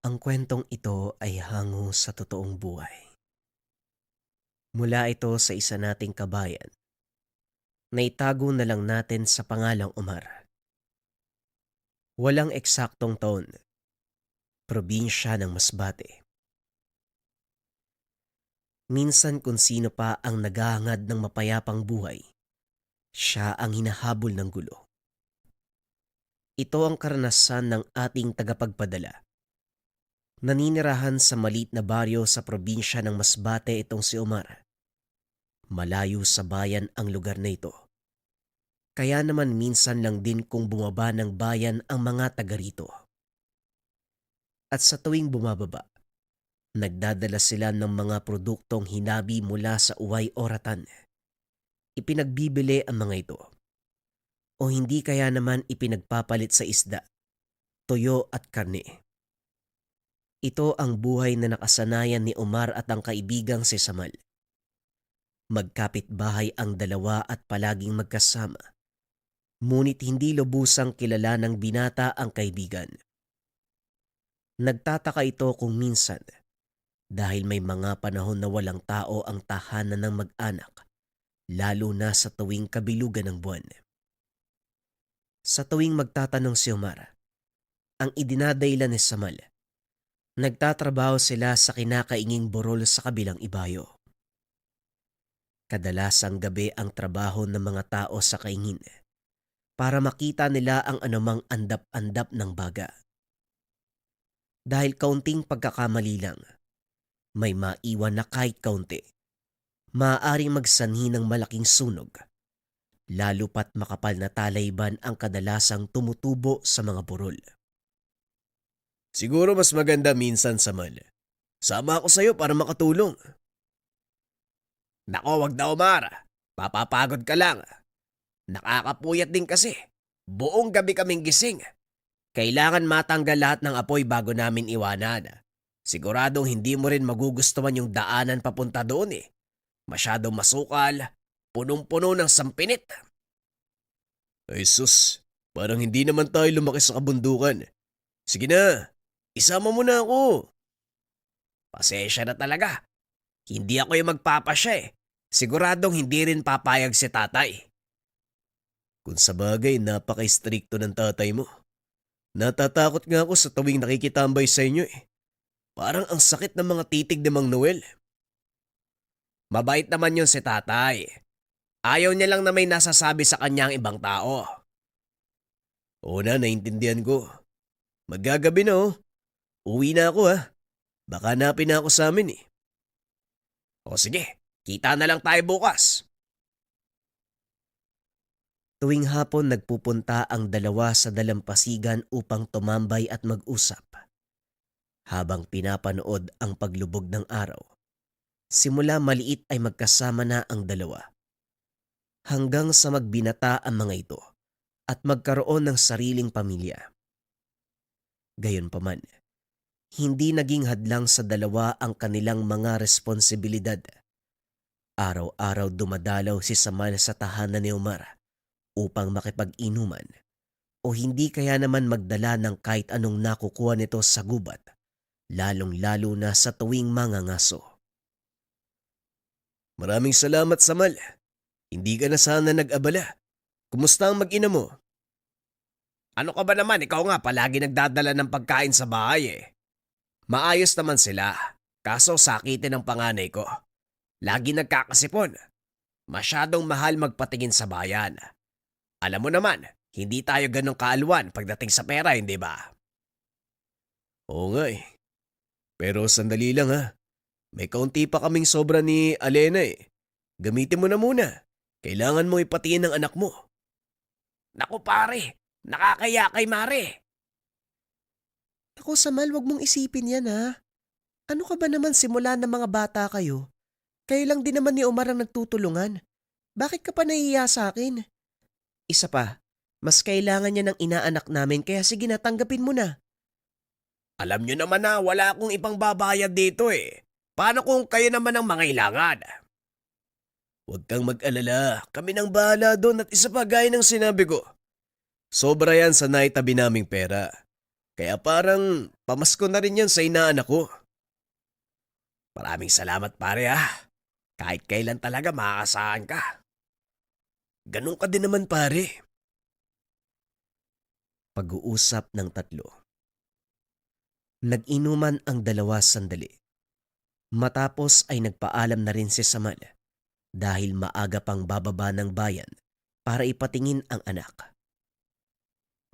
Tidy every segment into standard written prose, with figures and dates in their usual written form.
Ang kwentong ito ay hango sa totoong buhay. Mula ito sa isa nating kabayan na itago na lang natin sa pangalang Omar. Walang eksaktong taon, probinsya ng Masbate. Minsan kung sino pa ang naghahangad ng mapayapang buhay, siya ang hinahabol ng gulo. Ito ang karanasan ng ating tagapagpadala. Naninirahan sa maliit na baryo sa probinsya ng Masbate itong si Omar. Malayo sa bayan ang lugar na ito. Kaya naman minsan lang din kung bumaba ng bayan ang mga taga rito. At sa tuwing bumababa, nagdadala sila ng mga produktong hinabi mula sa uway o ratan. Ipinagbibili ang mga ito. O hindi kaya naman ipinagpapalit sa isda, toyo at karne. Ito ang buhay na nakasanayan ni Omar at ang kaibigang si Samal. Magkapit-bahay ang dalawa at palaging magkasama. Ngunit hindi lubusang kilala ng binata ang kaibigan. Nagtataka ito kung minsan dahil may mga panahon na walang tao ang tahanan ng mag-anak, lalo na sa tuwing kabilugan ng buwan. Sa tuwing magtatanong si Omar, ang idinadailan ni Samal, nagtatrabaho sila sa kinakainging burol sa kabilang ibayo. Kadalasang gabi ang trabaho ng mga tao sa kaingin para makita nila ang anumang andap-andap ng baga. Dahil kaunting pagkakamali lang, may maiwan na kahit kaunti, maaaring magsanhi ng malaking sunog, lalo pat makapal na talayban ang kadalasang tumutubo sa mga burol. Siguro mas maganda minsan, Samal. Sama ako sa'yo para makatulong. Nako, wag na Omar. Papapagod ka lang. Nakakapuyat din kasi. Buong gabi kaming gising. Kailangan matanggal lahat ng apoy bago namin iwanan. Siguradong hindi mo rin magugustuhan yung daanan papunta doon eh. Masyadong masukal, punong-puno ng sampinit. Ay sus, parang hindi naman tayo lumaki sa kabundukan. Sige na, isama mo na ako. Pasensya na talaga. Hindi ako yung magpapasya eh. Siguradong hindi rin papayag si tatay. Kung sa bagay, napaka-istrikto ng tatay mo. Natatakot nga ako sa tuwing nakikitambay sa inyo eh. Parang ang sakit ng mga titig ni Mang Noel. Mabait naman yun si tatay. Ayaw niya lang na may nasasabi sa kanya ang ibang tao. Oo na, naintindihan ko. Maggagabi na oh. Uwi na ako ha. Baka hanapin na ako sa amin eh. O sige, kita na lang tayo bukas. Tuwing hapon nagpupunta ang dalawa sa dalampasigan upang tumambay at mag-usap. Habang pinapanood ang paglubog ng araw, simula maliit ay magkasama na ang dalawa. Hanggang sa magbinata ang mga ito at magkaroon ng sariling pamilya. Gayunpaman, hindi naging hadlang sa dalawa ang kanilang mga responsibilidad. Araw-araw dumadalaw si Samal sa tahanan ni Omar upang makipag-inuman o hindi kaya naman magdala ng kahit anong nakukuha nito sa gubat, lalong-lalo na sa tuwing mangangaso. Maraming salamat, Samal. Hindi ka na sana nag-abala. Kumusta ang mag-ina mo? Ano ka ba naman? Ikaw nga palagi nagdadala ng pagkain sa bahay eh. Maayos naman sila. Kaso sakitin ng panganay ko. Lagi nagkakasipon. Masyadong mahal magpatingin sa bayan. Alam mo naman, hindi tayo ganong kaalwan pagdating sa pera, hindi ba? Oo nga eh. Pero sandali lang ha. May kaunti pa kaming sobra ni Alena eh. Gamitin mo na muna. Kailangan mo ipatingin ng anak mo. Naku pare, nakakaya kay Mare. Ako Samal, wag mong isipin yan ha. Ano ka ba naman simula ng mga bata kayo? Kayo lang din naman ni Omar ang nagtutulungan. Bakit ka pa nahihiya sa akin? Isa pa, mas kailangan niya ng inaanak namin kaya sige na tanggapin mo na. Alam nyo naman na wala akong ibang babayad dito eh. Paano kung kayo naman ang mangailangan? Huwag kang mag-alala. Kami nang bahala doon at isa pa gaya ng sinabi ko. Sobra yan sa naitabi naming pera. Kaya parang pamasko na rin yan sa inaanak ko. Maraming salamat pare ah. Kahit kailan talaga makakasahan ka. Ganun ka din naman pare. Pag-uusap ng tatlo. Nag-inuman ang dalawa sandali. Matapos ay nagpaalam na rin si Samal dahil maaga pang bababa ng bayan para ipatingin ang anak.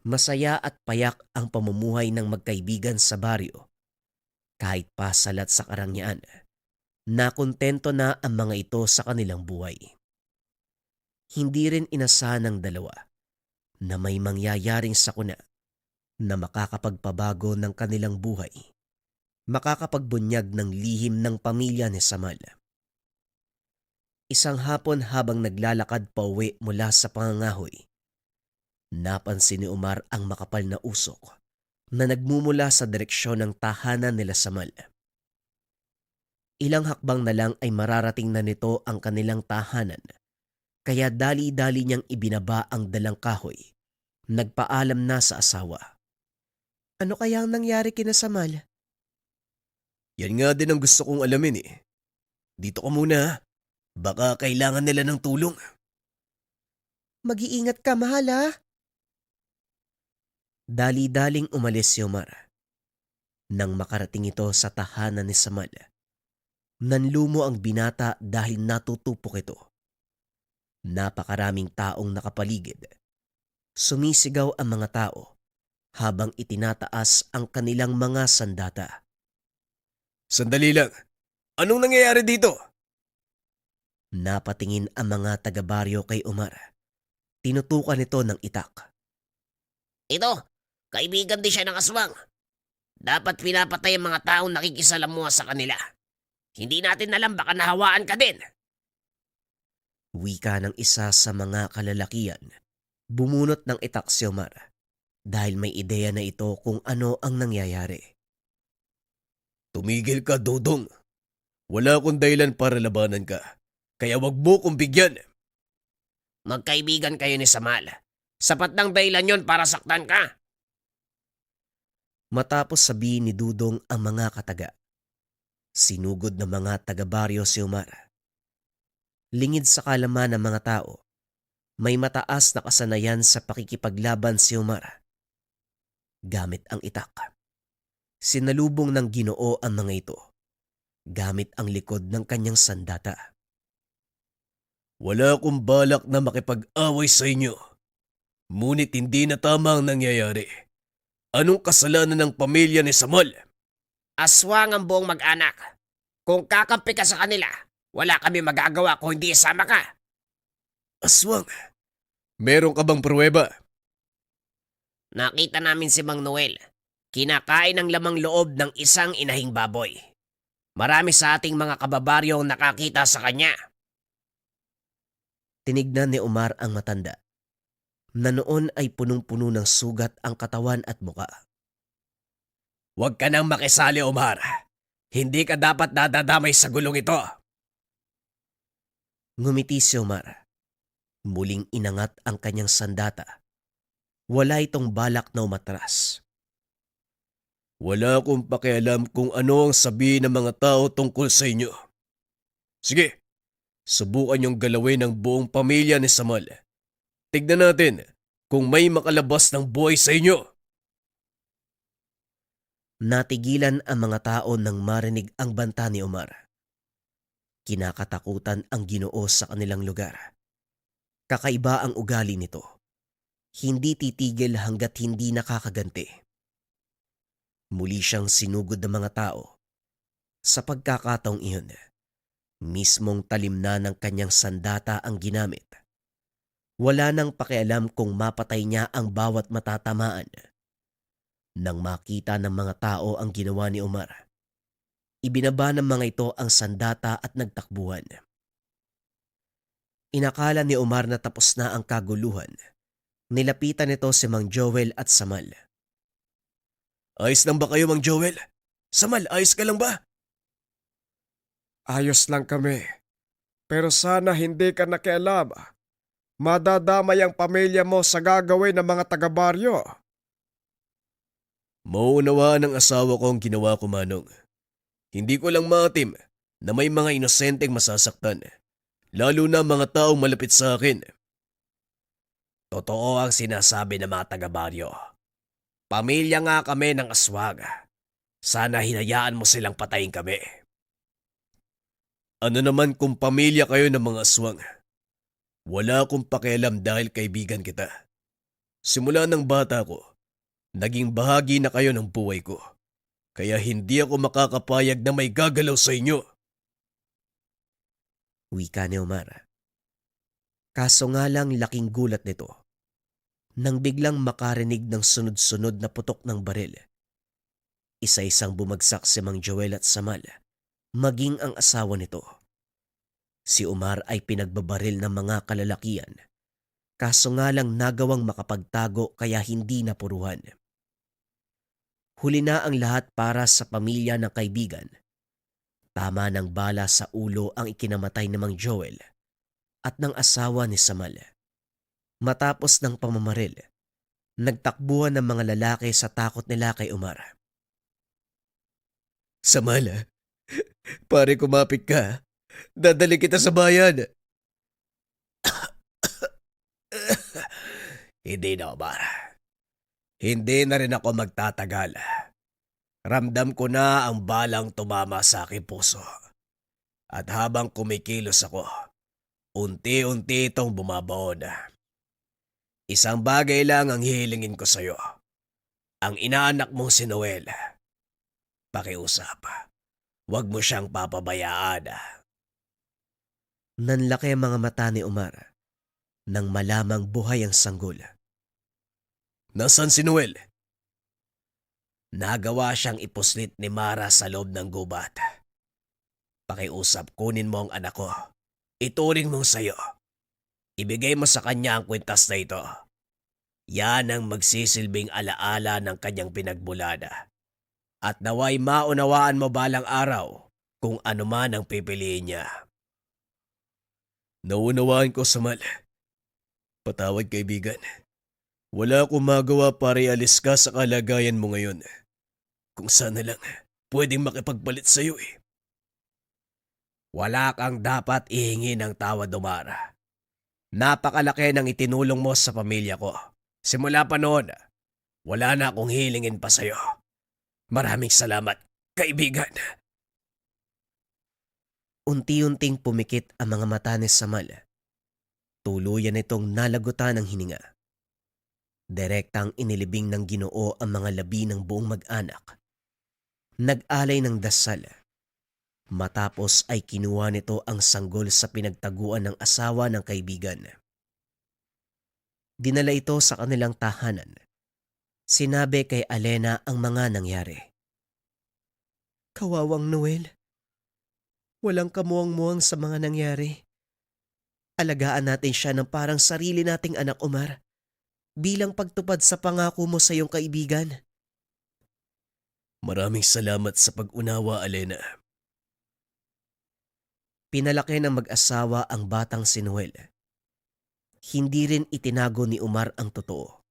Masaya at payak ang pamumuhay ng magkaibigan sa baryo. Kahit pasalat sa karangyaan, nakontento na ang mga ito sa kanilang buhay. Hindi rin inasahan ng dalawa na may mangyayaring sakuna na makakapagpabago ng kanilang buhay, makakapagbunyag ng lihim ng pamilya ni Samal. Isang hapon habang naglalakad pauwi mula sa pangangahoy, napansin ni Omar ang makapal na usok na nagmumula sa direksyon ng tahanan nila Samal. Ilang hakbang na lang ay mararating na nito ang kanilang tahanan, kaya dali-dali niyang ibinaba ang dalang kahoy. Nagpaalam na sa asawa. Ano kaya ang nangyari kina Samal? Yan nga din ang gusto kong alamin eh. Dito ka muna ha. Baka kailangan nila ng tulong. Mag-iingat ka, mahal ha? Dali-daling umalis si Omar. Nang makarating ito sa tahanan ni Samal, nanlumo ang binata dahil natutupok ito. Napakaraming taong nakapaligid. Sumisigaw ang mga tao habang itinataas ang kanilang mga sandata. Sandali lang. Anong nangyayari dito? Napatingin ang mga taga-baryo kay Omar. Tinutukan ito ng itak. Ito, kaibigan din siya ng aswang. Dapat pinapatay ang mga taong nakikisalamuha sa kanila. Hindi natin alam baka nahawaan ka din. Wika ng isa sa mga kalalakian. Bumunot ng itak si Omar dahil may ideya na ito kung ano ang nangyayari. Tumigil ka, Dodong. Wala akong dahilan para labanan ka. Kaya wag mo kong bigyan. Magkaibigan kayo ni Samal. Sapat ng dahilan yon para saktan ka. Matapos sabihin ni Dudong ang mga kataga, sinugod ng mga taga-baryo si Omar. Lingid sa kalaman ng mga tao, may mataas na kasanayan sa pakikipaglaban si Omar. Gamit ang itak. Sinalubong ng Ginoo ang mga ito, gamit ang likod ng kanyang sandata. Wala akong balak na makipag-away sa inyo. Ngunit hindi na tama ang nangyayari. Anong kasalanan ng pamilya ni Samal? Aswang ang buong mag-anak. Kung kakampi ka sa kanila, wala kami magagawa kung hindi isama ka. Aswang, meron ka bang pruweba? Nakita namin si Mang Noel. Kinakain ang lamang loob ng isang inahing baboy. Marami sa ating mga kababaryo ang nakakita sa kanya. Tinignan ni Omar ang matanda, na noon ay punong-puno ng sugat ang katawan at muka. Huwag ka nang makisali, Omar. Hindi ka dapat nadadamay sa gulong ito. Ngumiti si Omar. Muling inangat ang kanyang sandata. Wala itong balak na umatras. Wala akong pakialam kung ano ang sabihin ng mga tao tungkol sa inyo. Sige, subukan niyong galawin ang buong pamilya ni Samal. Tignan natin kung may makalabas ng buhay sa inyo. Natigilan ang mga tao nang marinig ang banta ni Omar. Kinakatakutan ang Ginoo sa kanilang lugar. Kakaiba ang ugali nito. Hindi titigil hanggat hindi nakakaganti. Muli siyang sinugod ng mga tao. Sa pagkakataong iyon, mismong talim na ng kanyang sandata ang ginamit. Wala nang pakialam kung mapatay niya ang bawat matatamaan. Nang makita ng mga tao ang ginawa ni Omar, ibinaba ng mga ito ang sandata at nagtakbuhan. Inakala ni Omar na tapos na ang kaguluhan. Nilapitan nito si Mang Joel at Samal. Ayos lang ba kayo, Mang Joel? Samal, ayos ka lang ba? Ayos lang kami. Pero sana hindi ka nakialam. Madadamay ang pamilya mo sa gagawin ng mga taga-baryo. Mauunawaan ng asawa ko ang ginawa ko, Manong. Hindi ko lang matim na may mga inosenteng masasaktan, lalo na mga taong malapit sa akin. Totoo ang sinasabi ng mga taga-baryo. Pamilya nga kami ng aswang. Sana hinayaan mo silang patayin kami. Ano naman kung pamilya kayo ng mga aswang? Wala akong pakialam dahil kaibigan kita. Simula ng bata ko, naging bahagi na kayo ng buhay ko. Kaya hindi ako makakapayag na may gagalaw sa inyo. Wika ni Omar. Kaso nga lang laking gulat nito nang biglang makarinig ng sunod-sunod na putok ng baril. Isa-isang bumagsak si Mang Joel at Samal, maging ang asawa nito. Si Omar ay pinagbabaril ng mga kalalakian, kaso nga lang nagawang makapagtago kaya hindi napuruhan. Huli na ang lahat para sa pamilya ng kaibigan. Tama ng bala sa ulo ang ikinamatay ni Mang Joel at ng asawa ni Samal. Matapos ng pamamaril, nagtakbuhan ng mga lalaki sa takot nila kay Omar. Samal, pare kumapit ka. Dadali kita sa bayan. Hindi na, Omar. Hindi na rin ako magtatagal. Ramdam ko na ang balang tumama sa aking puso. At habang kumikilos ako, unti-unti itong bumabaon. Isang bagay lang ang hihilingin ko sa'yo. Ang inaanak mong si Noel. Pakiusap. Huwag mo siyang papabayaan. Nanlaki ang mga mata ni Omar nang malamang buhay ang sanggol. Nasaan si Noel? Nagawa siyang ipuslit ni Mara sa loob ng gubat. Pakiusap, kunin mo ang anak ko. Ituring mong sayo. Ibigay mo sa kanya ang kwintas na ito. Yan ang magsisilbing alaala ng kanyang pinagbulada. At naway maunawaan mo balang araw kung ano man ang pipiliin niya. Naunawaan ko, Samal. Patawad, kaibigan. Wala akong magawa para ialis ka sa kalagayan mo ngayon. Kung sana lang, pwedeng makipagpalit sa'yo eh. Wala kang dapat ihingi ng tawad, Omar. Napakalaki ng itinulong mo sa pamilya ko. Simula pa noon, wala na akong hilingin pa sa'yo. Maraming salamat, kaibigan. Unti-unting pumikit ang mga mata ni Samal. Tuluyan itong nalagutan ng hininga. Direktang inilibing ng Ginoo ang mga labi ng buong mag-anak. Nag-alay ng dasal. Matapos ay kinuha nito ang sanggol sa pinagtaguan ng asawa ng kaibigan. Dinala ito sa kanilang tahanan. Sinabi kay Alena ang mga nangyari. Kawawang Noel. Walang kamuang-muang sa mga nangyari. Alagaan natin siya ng parang sarili nating anak, Omar, bilang pagtupad sa pangako mo sa iyong kaibigan. Maraming salamat sa pag-unawa, Alena. Pinalaki ng mag-asawa ang batang si Noel. Hindi rin itinago ni Omar ang totoo.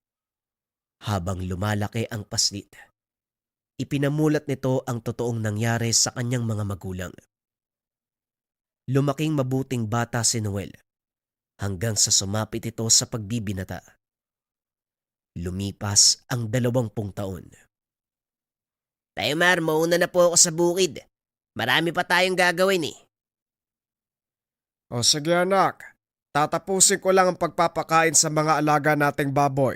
Habang lumalaki ang paslit, ipinamulat nito ang totoong nangyari sa kanyang mga magulang. Lumaking mabuting bata si Noel hanggang sa sumapit ito sa pagbibinata. Lumipas ang 20 taon. Tayo, Mar, mauna na po ako sa bukid. Marami pa tayong gagawin eh. O sige anak, tatapusin ko lang ang pagpapakain sa mga alaga nating baboy.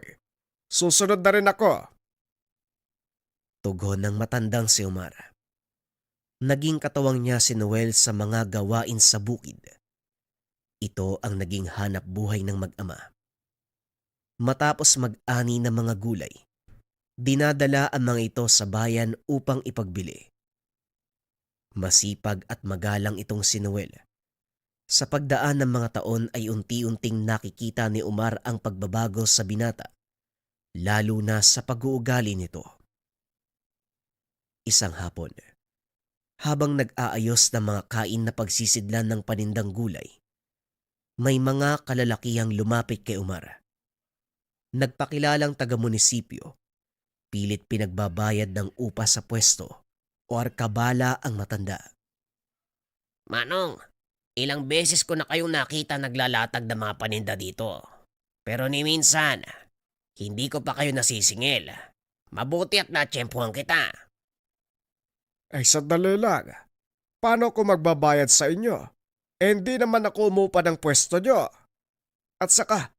Susunod na rin ako. Tugon ng matandang si Omar. Naging katawang niya si Noel sa mga gawain sa bukid. Ito ang naging hanap buhay ng mag-ama. Matapos mag-ani ng mga gulay, dinadala ang mga ito sa bayan upang ipagbili. Masipag at magalang itong si Noel. Sa pagdaan ng mga taon ay unti-unting nakikita ni Omar ang pagbabago sa binata, lalo na sa pag-uugali nito. Isang hapon, habang nag-aayos ng mga kain na pagsisidlan ng panindang gulay, may mga kalalakihang lumapit kay Omar. Nagpakilalang taga-munisipyo Pilit pinagbabayad ng upa sa pwesto o arkabala ang matanda. Manong, ilang beses ko na kayong nakita naglalatag ng mga paninda dito. Pero ni minsan, hindi ko pa kayo nasisingil. Mabuti at natsyempuhan kita. Ay sandali lang. Paano ko magbabayad sa inyo? Hindi naman ako umupa ng pwesto nyo. At saka,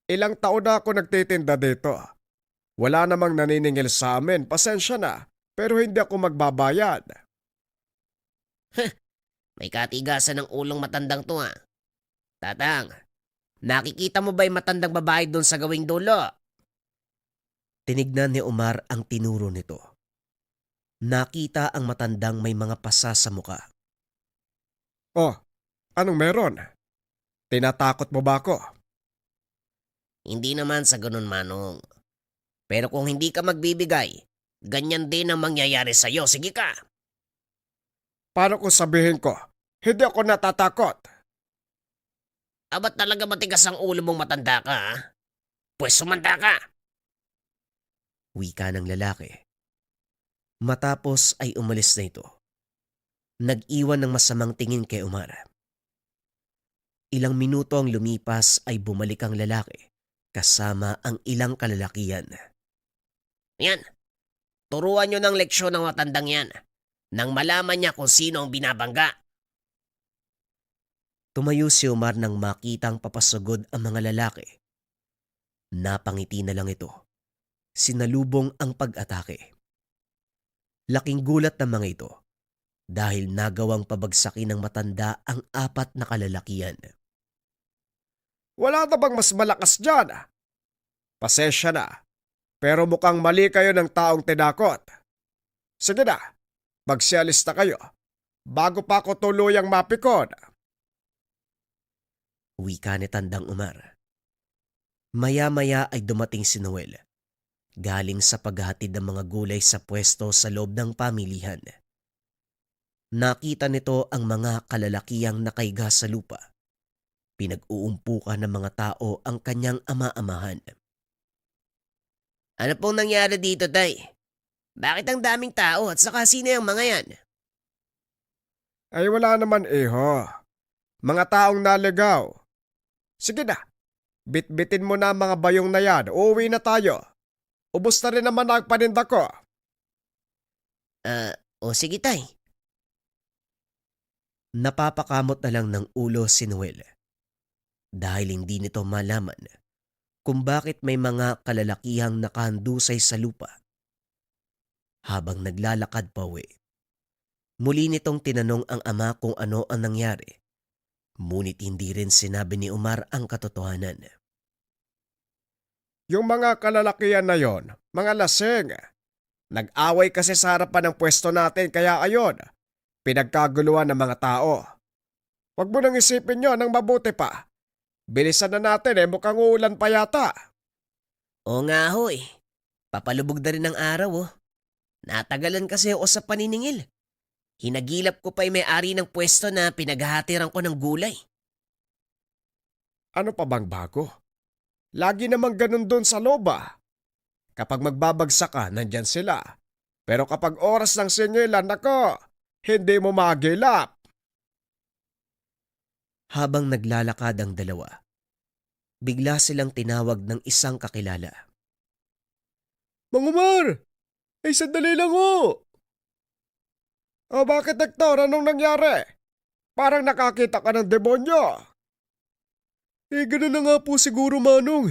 ilang taon na ako nagtitinda dito. Wala namang naniningil sa amin, pasensya na. Pero hindi ako magbabayad. May katigasan ng ulong matandang to ha. Tatang, nakikita mo ba yung matandang babae doon sa gawing dulo? Tinignan ni Omar ang tinuro nito. Nakita ang matandang may mga pasa sa muka. Oh, anong meron? Tinatakot mo ba ako? Hindi naman sa ganun, Manong. Pero kung hindi ka magbibigay, ganyan din ang mangyayari sa'yo. Sige ka. Paano ko sabihin ko? Hindi ako natatakot. Ba't talaga matigas ang ulo mong matanda ka, ha? Pues sumanda ka. Wika ng lalaki. Matapos ay umalis na ito. Nag-iwan ng masamang tingin kay Omar. Ilang minuto ang lumipas ay bumalik ang lalaki kasama ang ilang kalalakihan. Yan. Turuan nyo ng leksyon ng matandang yan nang malaman niya kung sino ang binabangga. Tumayo si Omar nang makitang papasugod ang mga lalaki. Napangiti na lang ito. Sinalubong ang pag-atake. Laking gulat ng mga ito dahil nagawang pabagsakin ng matanda ang 4 na kalalakihan. Wala na bang mas malakas dyan? Pasensya na. Pero mukhang mali kayo ng taong tinakot. Sige na, magsialis na kayo. Bago pa ako tuluyang mapikon. Wika ni Tandang Omar. Maya-maya ay dumating si Noel. Galing sa paghahatid ng mga gulay sa pwesto sa loob ng pamilihan. Nakita nito ang mga kalalakihang nakaiga sa lupa. Pinag-uumpukan ng mga tao ang kanyang ama-amahan. Ano pong nangyari dito, Tay? Bakit ang daming tao at saka sino yung mga yan? Ay wala naman iho. Mga taong naligaw. Sige na, bitbitin mo na ang mga bayong na yan. Uuwi na tayo. Ubus na rin naman ang paninda ko. O sige, Tay. Napapakamot na lang ng ulo si Noel. Dahil hindi nito malaman kung bakit may mga kalalakihang nakahandusay sa lupa. Habang naglalakad pa uwi, muli nitong tinanong ang ama kung ano ang nangyari. Ngunit hindi rin sinabi ni Omar ang katotohanan. Yung mga kalalakihan na yon, mga lasing. Nag-away kasi sa harapan ng pwesto natin kaya ayon, pinagkaguluhan ng mga tao. Huwag mo nang isipin yon ng mabuti pa. Bilisan na natin mukhang uulan pa yata. Oo nga ho eh. Papalubog na rin ang araw oh. Natagalan kasi ako sa paniningil. Hinagilap ko pa yung may-ari ng pwesto na pinaghahatiran ko ng gulay. Ano pa bang bago? Lagi namang ganun doon sa loba. Kapag magbabagsak ka, nandyan sila. Pero kapag oras ng singilan, nako, hindi mo magilap. Habang naglalakad ang dalawa, bigla silang tinawag ng isang kakilala. Mang Umar! Ay, sandali lang ho! O bakit Hector? Anong nangyari? Parang nakakita ka ng demonyo. Ganun na nga po siguro, Manong.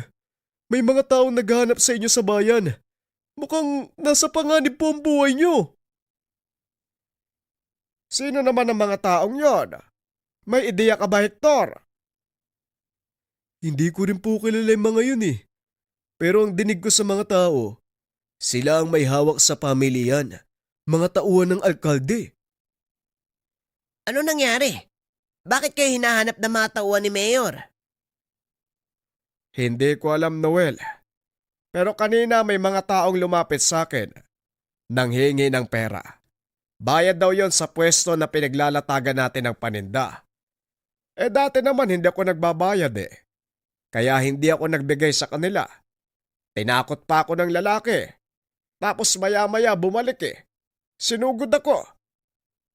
May mga taong naghahanap sa inyo sa bayan. Mukhang nasa panganib po ang buhay nyo. Sino naman ang mga taong yon? May ideya ka ba, Hector? Hindi ko rin po kilala yung mga yun eh. Pero ang dinig ko sa mga tao, sila ang may hawak sa pamilyan. Mga tauhan ng alkalde. Ano nangyari? Bakit kayo hinahanap ng mga tauhan ni Mayor? Hindi ko alam, Noel. Pero kanina may mga taong lumapit sa akin. Nanghingi ng pera. Bayad daw yon sa pwesto na pinaglalatagan natin ng paninda. Dati naman hindi ako nagbabayad eh. Kaya hindi ako nagbigay sa kanila. Tinakot pa ako ng lalaki. Tapos maya-maya bumalik eh. Sinugod ako.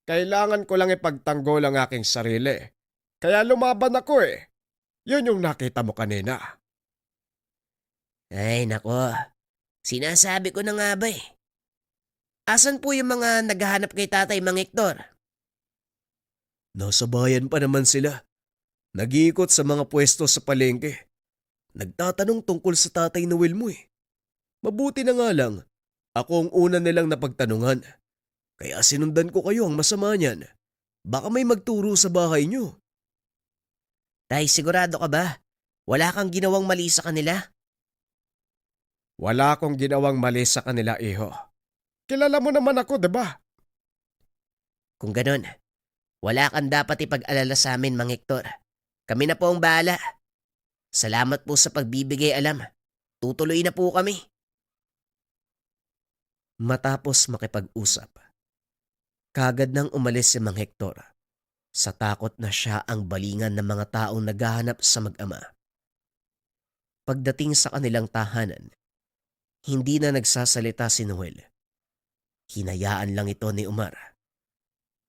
Kailangan ko lang ipagtanggol ang aking sarili. Kaya lumaban ako eh. Yun yung nakita mo kanina. Ay, nako. Sinasabi ko na nga ba eh. Asan po yung mga naghahanap kay Tatay Mang Hector? Nasa bayan pa naman sila. Nag-iikot sa mga pwesto sa palengke. Nagtatanong tungkol sa Tatay Noel mo eh. Mabuti na nga lang, ako ang una nilang napagtanungan. Kaya sinundan ko kayo ang masama niyan. Baka may magturo sa bahay niyo. Tay, sigurado ka ba? Wala kang ginawang mali sa kanila? Wala akong ginawang mali sa kanila, iho. Kilala mo naman ako, diba? Kung ganun, wala kang dapat ipag-alala sa amin, Mang Hector. Kami na po ang bahala. Salamat po sa pagbibigay alam. Tutuloy na po kami. Matapos makipag-usap, kagad nang umalis si Mang Hector sa takot na siya ang balingan ng mga taong naghahanap sa mag-ama. Pagdating sa kanilang tahanan, hindi na nagsasalita si Noel. Hinayaan lang ito ni Omar.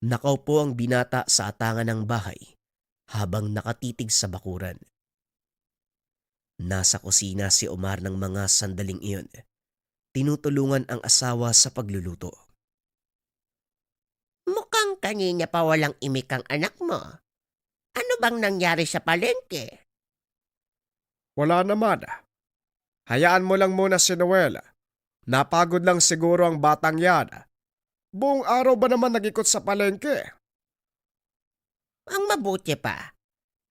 Nakaupo ang binata sa atangan ng bahay habang nakatitig sa bakuran. Nasa kusina si Omar ng mga sandaling iyon. Tinutulungan ang asawa sa pagluluto. Mukhang kanina pa walang imik ang anak mo. Ano bang nangyari sa palengke? Wala naman. Hayaan mo lang muna si Noel. Napagod lang siguro ang batang yan. Buong araw ba naman nag-ikot sa palengke? Ang mabuti pa.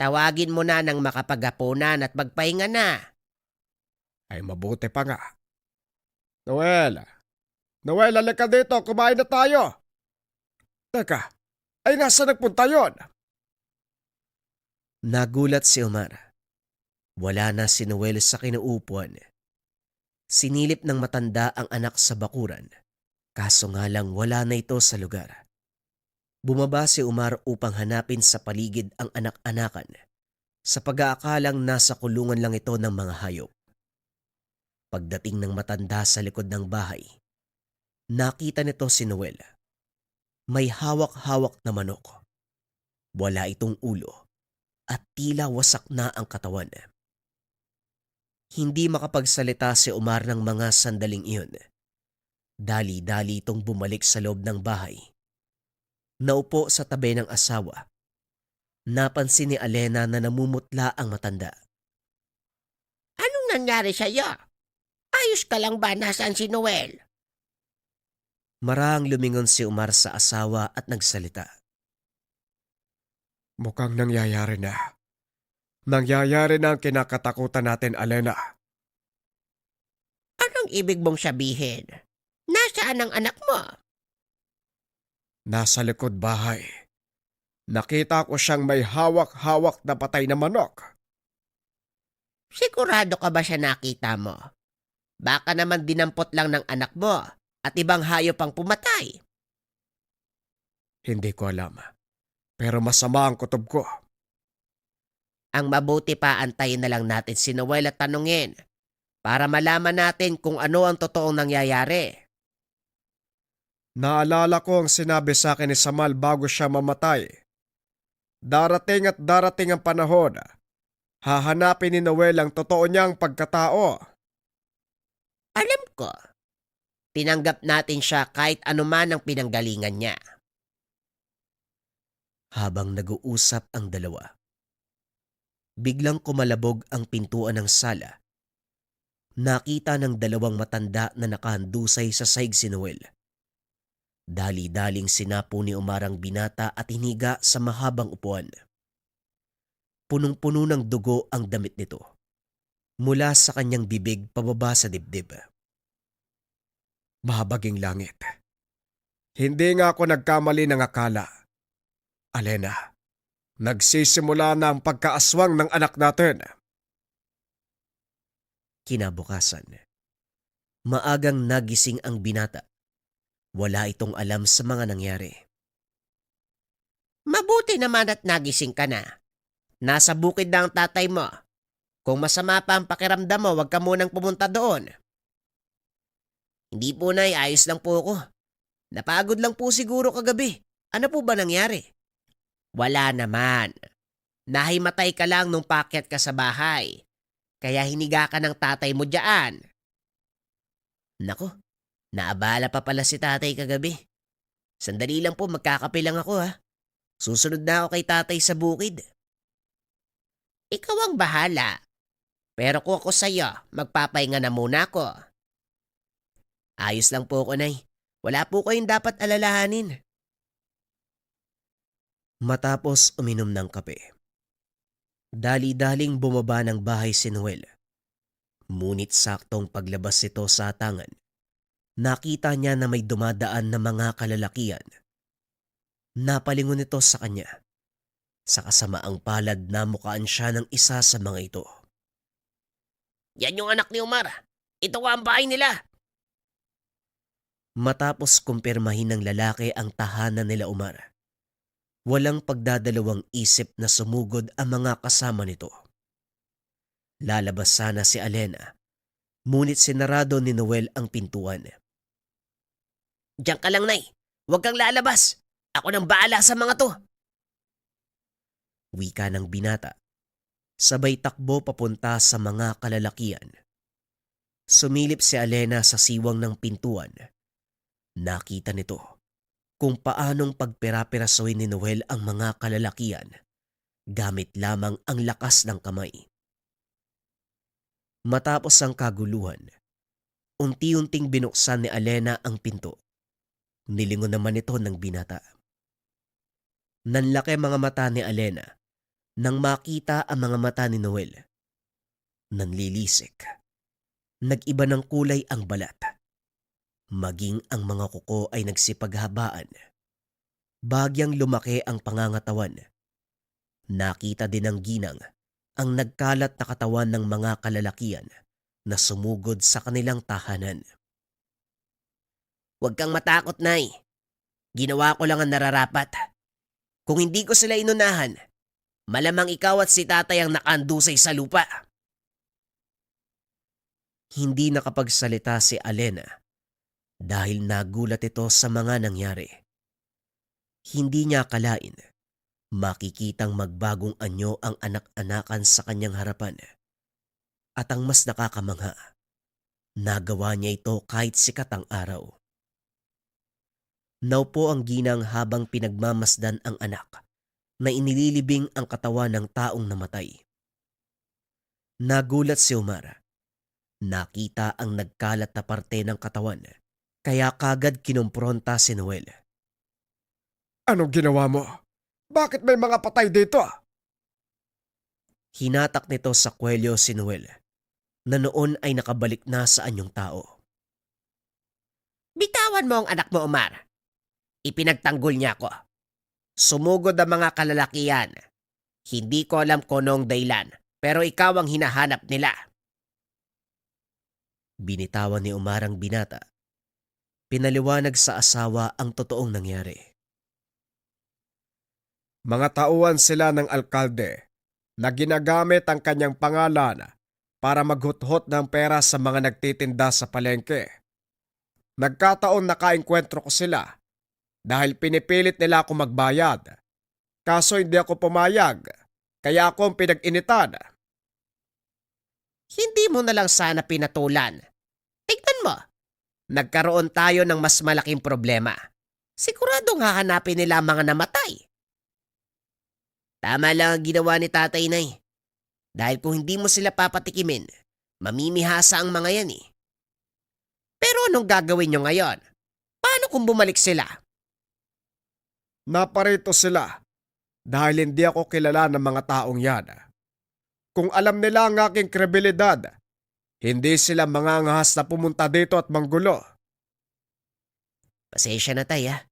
Tawagin mo na ng makapaghapunan at magpahinga na. Ay mabuti pa nga. Noel! Noel, halika dito. Kumain na tayo. Teka, ay nasa nagpunta yon? Nagulat si Omar. Wala na si Noel sa kinaupuan. Sinilip ng matanda ang anak sa bakuran, kaso nga lang wala na ito sa lugar. Bumaba si Omar upang hanapin sa paligid ang anak-anakan, sa pag-aakalang nasa kulungan lang ito ng mga hayop. Pagdating ng matanda sa likod ng bahay, nakita nito si Noel. May hawak-hawak na manok. Wala itong ulo at tila wasak na ang katawan. Hindi makapagsalita si Omar ng mga sandaling iyon. Dali-dali itong bumalik sa loob ng bahay. Naupo sa tabi ng asawa. Napansin ni Alena na namumutla ang matanda. Anong nangyari sa'yo? Ayos ka lang ba? Nasaan si Noel? Marahang lumingon si Omar sa asawa at nagsalita. Mukhang nangyayari na. Nangyayari na ang kinakatakutan natin, Alena. Anong ibig mong sabihin? Nasaan ang anak mo? Nasa likod bahay. Nakita ko siyang may hawak-hawak na patay na manok. Sigurado ka ba siya nakita mo? Baka naman dinampot lang ng anak mo at ibang hayop ang pumatay. Hindi ko alam. Pero masama ang kutob ko. Ang mabuti pa antayin na lang natin si Noel at tanungin para malaman natin kung ano ang totoong nangyayari. Naalala ko ang sinabi sa akin ni Samal bago siya mamatay. Darating at darating ang panahon. Hahanapin ni Noel ang totoo niyang pagkatao. Alam ko. Tinanggap natin siya kahit anuman ang pinanggalingan niya. Habang nag-uusap ang dalawa, biglang kumalabog ang pintuan ng sala. Nakita ng dalawang matanda na nakahandusay sa sahig si Noel. Dali-daling sinapo ni Omar ang binata at hiniga sa mahabang upuan. Punong-puno ng dugo ang damit nito. Mula sa kanyang bibig pababa sa dibdib. Mahabaging langit. Hindi nga ako nagkamali ng akala. Alena, nagsisimula na ang pagkaaswang ng anak natin. Kinabukasan, maagang nagising ang binata. Wala itong alam sa mga nangyari. Mabuti naman at nagising ka na. Nasa bukid na ang tatay mo. Kung masama pa ang pakiramdam mo, huwag ka munang pumunta doon. Hindi po, Nay. Ayos lang po ako. Napagod lang po siguro kagabi. Ano po ba nangyari? Wala naman. Nahimatay ka lang nung paakyat ka sa bahay. Kaya hiniga ka ng tatay mo dyan. Nako, naabala pa pala si tatay kagabi. Sandali lang po, magkakape lang ako ha. Susunod na ako kay tatay sa bukid. Ikaw ang bahala. Pero kung ako sa'yo, magpapahinga na muna ako. Ayos lang po ako, Nay. Wala po kayong dapat alalahanin. Matapos uminom ng kape, dali-daling bumaba ng bahay si Noel. Ngunit saktong paglabas nito sa tangan, nakita niya na may dumadaan na mga kalalakian. Napalingon ito sa kanya. Sa kasamaang palad namukaan siya ng isa sa mga ito. Yan yung anak ni Omar. Ito nga ang bahay nila. Matapos kumpirmahin ng lalaki ang tahanan nila Omar, walang pagdadalawang isip na sumugod ang mga kasama nito. Lalabas sana si Alena, ngunit sinarado ni Noel ang pintuan. Diyan ka lang, Nay. Huwag kang lalabas. Ako nang baala sa mga to. Wika ng binata, sabay takbo papunta sa mga kalalakian. Sumilip si Alena sa siwang ng pintuan. Nakita nito kung paanong pagpira-pirasuhin ni Noel ang mga kalalakian gamit lamang ang lakas ng kamay. Matapos ang kaguluhan, unti-unting binuksan ni Alena ang pinto. Nilingon naman ito ng binata. Nanlaki mga mata ni Alena nang makita ang mga mata ni Noel. Nanlilisik. Nag-iba ng kulay ang balat. Maging ang mga kuko ay nagsipaghabaan. Bagyang lumaki ang pangangatawan. Nakita din ng ginang ang nagkalat na katawan ng mga kalalakian na sumugod sa kanilang tahanan. Huwag kang matakot, Nay. Ginawa ko lang ang nararapat. Kung hindi ko sila inunahan, malamang ikaw at si tatay ang nakandusay sa lupa. Hindi nakapagsalita si Alena dahil nagulat ito sa mga nangyari. Hindi niya akalain makikitang magbagong anyo ang anak-anakan sa kanyang harapan. At ang mas nakakamangha, nagawa niya ito kahit sikat ang araw. Naupo ang ginang habang pinagmamasdan ang anak na inililibing ang katawan ng taong namatay. Nagulat si Omar. Nakita ang nagkalat na parte ng katawan, kaya kagad kinumpronta si Noel. Anong ginawa mo? Bakit may mga patay dito? Hinatak nito sa kwelyo si Noel, na noon ay nakabalik na sa anyong tao. Bitawan mo ang anak mo, Omar. Ipinagtanggol niya ako. Sumugod ang mga kalalakian. Hindi ko alam kung anong dahilan, pero ikaw ang hinahanap nila. Binitawan ni Omar ang binata. Pinaliwanag sa asawa ang totoong nangyari. Mga tauhan sila ng alkalde na ginagamit ang kanyang pangalan para maghuthot ng pera sa mga nagtitinda sa palengke. Nagkataon nakaengkwentro ko sila dahil pinipilit nila ako magbayad. Kaso hindi ako pumayag, kaya ako ang pinag-initan. Hindi mo na lang sana pinatulan. Tignan mo. Nagkaroon tayo ng mas malaking problema. Siguradong hahanapin nila ang mga namatay. Tama lang ang ginawa ni Tatay, Nay. Dahil kung hindi mo sila papatikimin, mamimihasa ang mga yan eh. Pero anong gagawin nyo ngayon? Paano kung bumalik sila? Naparito sila dahil hindi ako kilala ng mga taong yan. Kung alam nila ang aking kredibilidad, hindi sila mangangahas na pumunta dito at manggulo. Pasensya na, Tay, ha.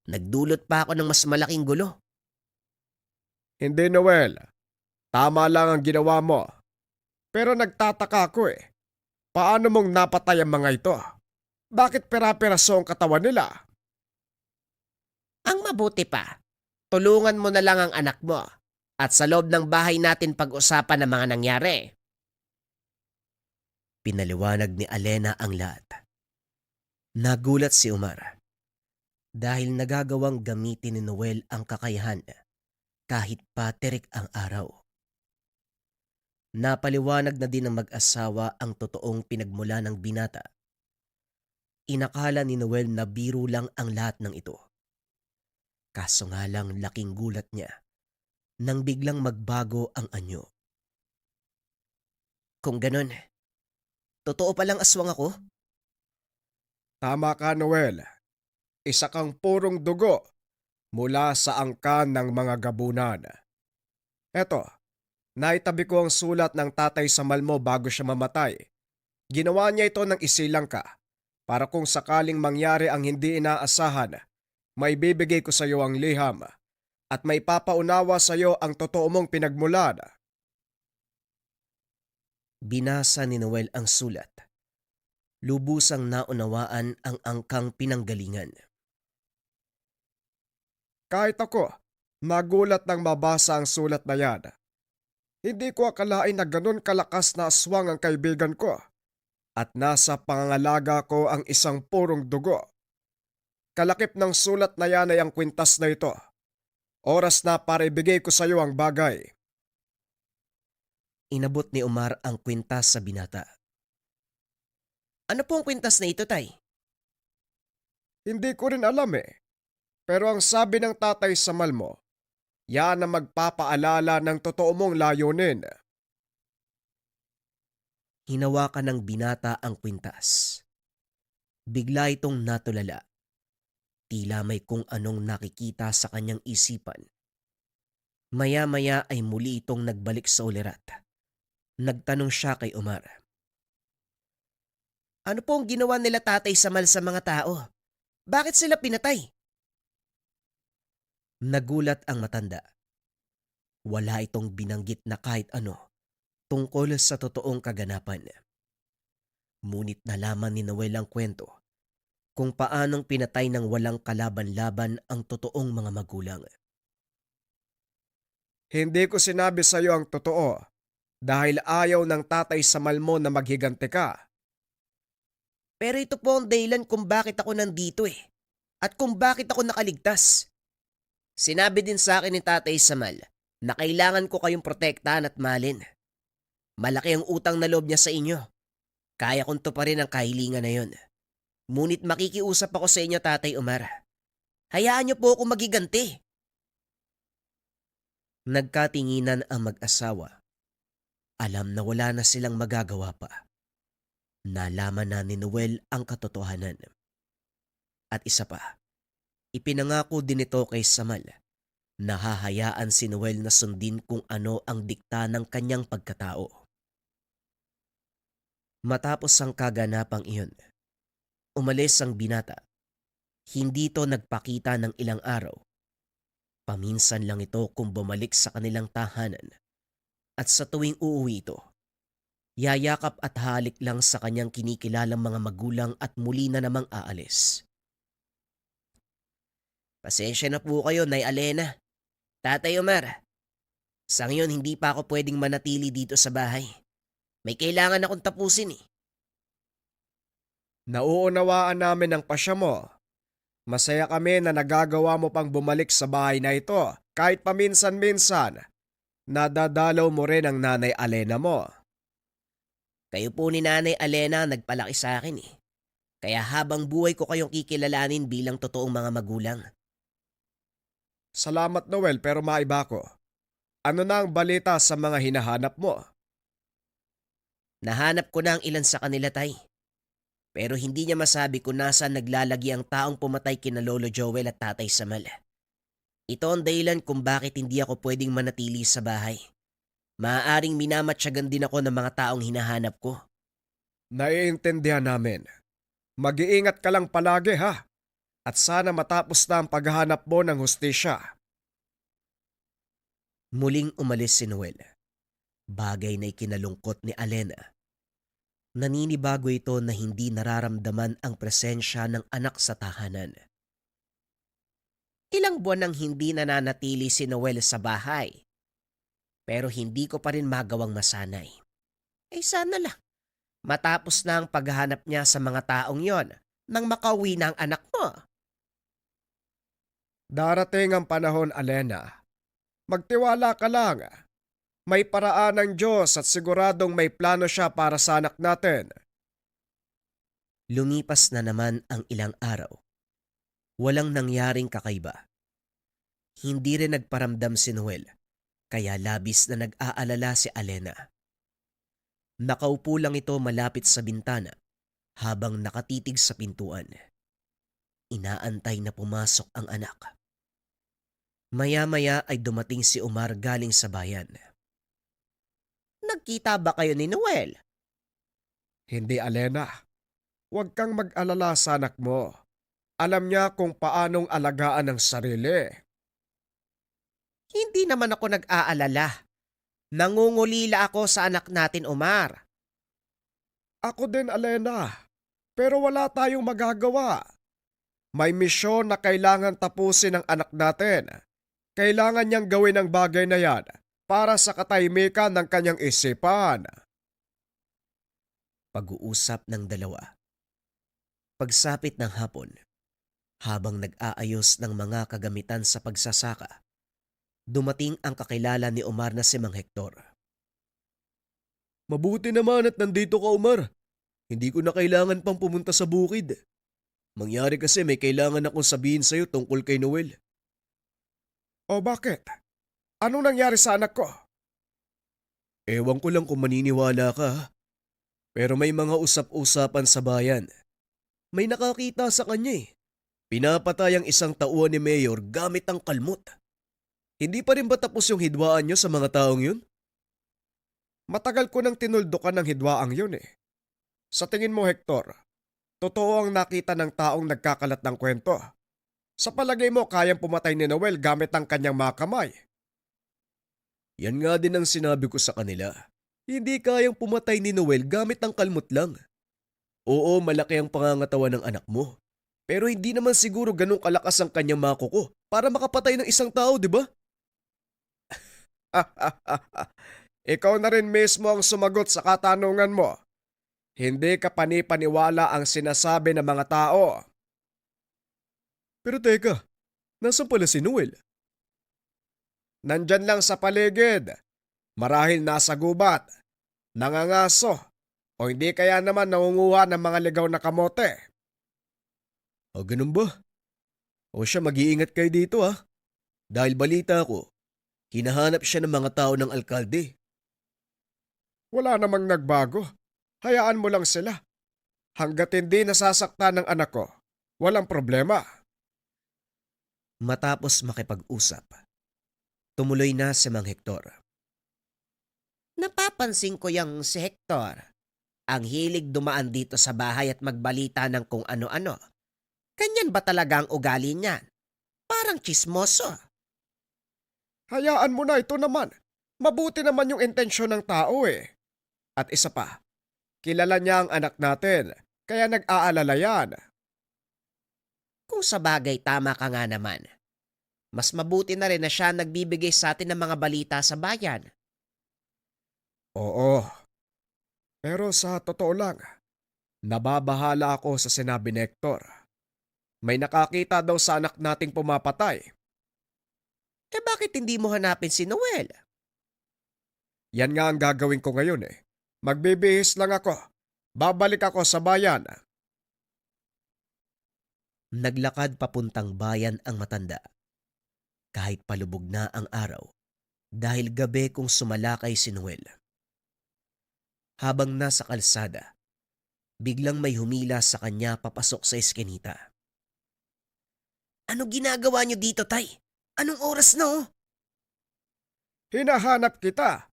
Nagdulot pa ako ng mas malaking gulo. Hindi, Noel. Tama lang ang ginawa mo. Pero nagtataka ako eh. Paano mong napatay ang mga ito? Bakit pera-peraso ang katawan nila? Ang mabuti pa, tulungan mo na lang ang anak mo at sa loob ng bahay natin pag-usapan ang mga nangyari. Pinaliwanag ni Alena ang lahat. Nagulat si Omar dahil nagagawang gamitin ni Noel ang kakayahan kahit pa terik ang araw. Napaliwanag na din ng mag-asawa ang totoong pinagmula ng binata. Inakala ni Noel na biro lang ang lahat ng ito. Kaso nga lang laking gulat niya nang biglang magbago ang anyo. Kung ganon, totoo palang aswang ako? Tama ka, Noel. Isa kang purong dugo mula sa angkan ng mga gabunan. Eto, naitabi ko ang sulat ng tatay Samal mo bago siya mamatay. Ginawa niya ito ng isilang ka para kung sakaling mangyari ang hindi inaasahan, may bibigay ko sa iyo ang liham at may papaunawa sa iyo ang totoo mong pinagmulan. Binasa ni Noel ang sulat. Lubusang naunawaan ang angkang pinanggalingan. Kahit ako, nagulat nang mabasa ang sulat na yan. Hindi ko akalain na ganun kalakas na aswang ang kaibigan ko at nasa pangangalaga ko ang isang purong dugo. Kalakip ng sulat na yan ay ang kwintas na ito. Oras na para ibigay ko sa iyo ang bagay. Inabot ni Omar ang kwintas sa binata. Ano po ang kwintas na ito, Tay? Hindi ko rin alam eh. Pero ang sabi ng tatay Samal mo, yan ang magpapaalala ng totoo mong layunin. Hinawakan ng binata ang kwintas. Bigla itong natulala. Tila may kung anong nakikita sa kanyang isipan. Maya-maya ay muli itong nagbalik sa ulirat. Nagtanong siya kay Omar. Ano po ang ginawa nila tatay Samal sa mga tao? Bakit sila pinatay? Nagulat ang matanda. Wala itong binanggit na kahit ano tungkol sa totoong kaganapan. Ngunit nalaman ni Noel ang kwento kung paanong pinatay ng walang kalaban-laban ang totoong mga magulang. Hindi ko sinabi sa iyo ang totoo dahil ayaw ng tatay Samal mo na maghiganti ka. Pero ito po ang dahilan kung bakit ako nandito at kung bakit ako nakaligtas. Sinabi din sa akin ni Tatay Samal na kailangan ko kayong protektahan at mahalin. Malaki ang utang na loob niya sa inyo. Kaya kong tuparin ang kahilingan na yon. Ngunit makikiusap ako sa inyo, Tatay Omar. Hayaan niyo po ako magiganti. Nagkatinginan ang mag-asawa. Alam na wala na silang magagawa pa. Nalaman na ni Noel ang katotohanan. At isa pa, ipinangako din ito kay Samal na hahayaan si Noel na sundin kung ano ang dikta ng kanyang pagkatao. Matapos ang kaganapang iyon, umalis ang binata. Hindi ito nagpakita ng ilang araw. Paminsan lang ito kung bumalik sa kanilang tahanan. At sa tuwing uuwi ito, yayakap at halik lang sa kanyang kinikilalang mga magulang at muli na namang aalis. Pasensya na po kayo, Nay Alena. Tatay Omar, sa ngayon hindi pa ako pwedeng manatili dito sa bahay. May kailangan akong tapusin Nauunawaan namin ang pasya mo. Masaya kami na nagagawa mo pang bumalik sa bahay na ito kahit paminsan-minsan. Nadadalaw mo rin ang nanay Alena mo. Kayo po ni Nanay Alena ang nagpalaki sa akin Kaya habang buhay ko kayong kikilalanin bilang totoong mga magulang. Salamat Noel pero maiba ko. Ano na ang balita sa mga hinahanap mo? Nahanap ko na ang ilan sa kanila, Tay. Pero hindi niya masabi kung nasaan naglalagi ang taong pumatay kina Lolo Joel at Tatay Samal. Ito ang dahilan kung bakit hindi ako pwedeng manatili sa bahay. Maaaring minamatyagan din ako ng mga taong hinahanap ko. Naiintindihan namin. Mag-iingat ka lang palagi ha. At sana matapos na ang paghahanap mo ng hustisya. Muling umalis si Noel. Bagay na ikinalungkot ni Alena. Naninibago ito na hindi nararamdaman ang presensya ng anak sa tahanan. Ilang buwan nang hindi nananatili si Noel sa bahay. Pero hindi ko pa rin magawang masanay. Sana lang. Matapos na ang paghahanap niya sa mga taong yon nang makauwi na ang anak mo. Darating ang panahon, Alena. Magtiwala ka lang. May paraan ng Diyos at siguradong may plano siya para sa anak natin. Lumipas na naman ang ilang araw. Walang nangyaring kakaiba. Hindi rin nagparamdam si Noel, kaya labis na nag-aalala si Alena. Nakaupo lang ito malapit sa bintana habang nakatitig sa pintuan. Inaantay na pumasok ang anak. Maya-maya ay dumating si Omar galing sa bayan. Nagkita ba kayo ni Noel? Hindi, Alena. Huwag kang mag-alala sa anak mo. Alam niya kung paanong alagaan ang sarili. Hindi naman ako nag-aalala. Nangungulila ako sa anak natin, Omar. Ako din, Alena. Pero wala tayong magagawa. May misyon na kailangan tapusin ng anak natin. Kailangan niyang gawin ang bagay na yan para sa katahimikan ng kanyang isipan. Pag-uusap ng dalawa. Pagsapit ng hapon, habang nag-aayos ng mga kagamitan sa pagsasaka, dumating ang kakilala ni Omar na si Mang Hector. Mabuti naman at nandito ka, Omar. Hindi ko na kailangan pang pumunta sa bukid. Mangyari kasi may kailangan akong sabihin sa'yo tungkol kay Noel. O bakit? Anong nangyari sa anak ko? Ewan ko lang kung maniniwala ka, ha? Pero may mga usap-usapan sa bayan. May nakakita sa kanya eh. Pinapatay ang isang tauhan ni Mayor gamit ang kalmot. Hindi pa rin ba tapos yung hidwaan niyo sa mga taong yun? Matagal ko nang tinuldukan ng hidwaang yun eh. Sa tingin mo, Hector, totoo ang nakita ng taong nagkakalat ng kwento? Sa palagay mo, kayang pumatay ni Noel gamit ang kanyang mga kamay? Yan nga din ang sinabi ko sa kanila. Hindi kayang pumatay ni Noel gamit ang kalmot lang. Oo, malaki ang pangangatawan ng anak mo. Pero hindi naman siguro ganun kalakas ang kanyang mga kuko para makapatay ng isang tao, di ba? Ikaw na rin mismo ang sumagot sa katanungan mo. Hindi ka panipaniwala ang sinasabi ng mga tao. Pero teka, nasan pala si Noel? Nandyan lang sa paligid. Marahil nasa gubat, nangangaso, o hindi kaya naman nangunguha ng mga ligaw na kamote. O ganun ba? O siya, mag-iingat kayo dito ha. Dahil balita ko, hinahanap siya ng mga tao ng alkalde. Wala namang nagbago. Hayaan mo lang sila. Hanggat hindi nasasaktan ng anak ko, walang problema. Matapos makipag-usap, tumuloy na si Mang Hector. Napapansin ko yung si Hector. Ang hilig dumaan dito sa bahay at magbalita ng kung ano-ano. Ganyan ba talaga ang ugali niyan? Parang chismoso. Hayaan mo na, ito naman. Mabuti naman yung intensyon ng tao eh. At isa pa, kilala niya ang anak natin, kaya nag-aalala yan. Kung sa bagay tama ka nga naman. Mas mabuti na rin na siya nagbibigay sa atin ng mga balita sa bayan. Oo. Pero sa totoo lang, nababahala ako sa sinabi ni Hector. May nakakita daw sa anak nating pumapatay. Eh bakit hindi mo hanapin si Noel? Yan nga ang gagawin ko ngayon eh. Magbibihis lang ako. Babalik ako sa bayan. Naglakad papuntang bayan ang matanda. Kahit palubog na ang araw, dahil gabi kung sumalakay si Noel. Habang nasa kalsada, biglang may humila sa kanya papasok sa eskinita. Ano ginagawa niyo dito, Tay? Anong oras na oh? Hinahanap kita.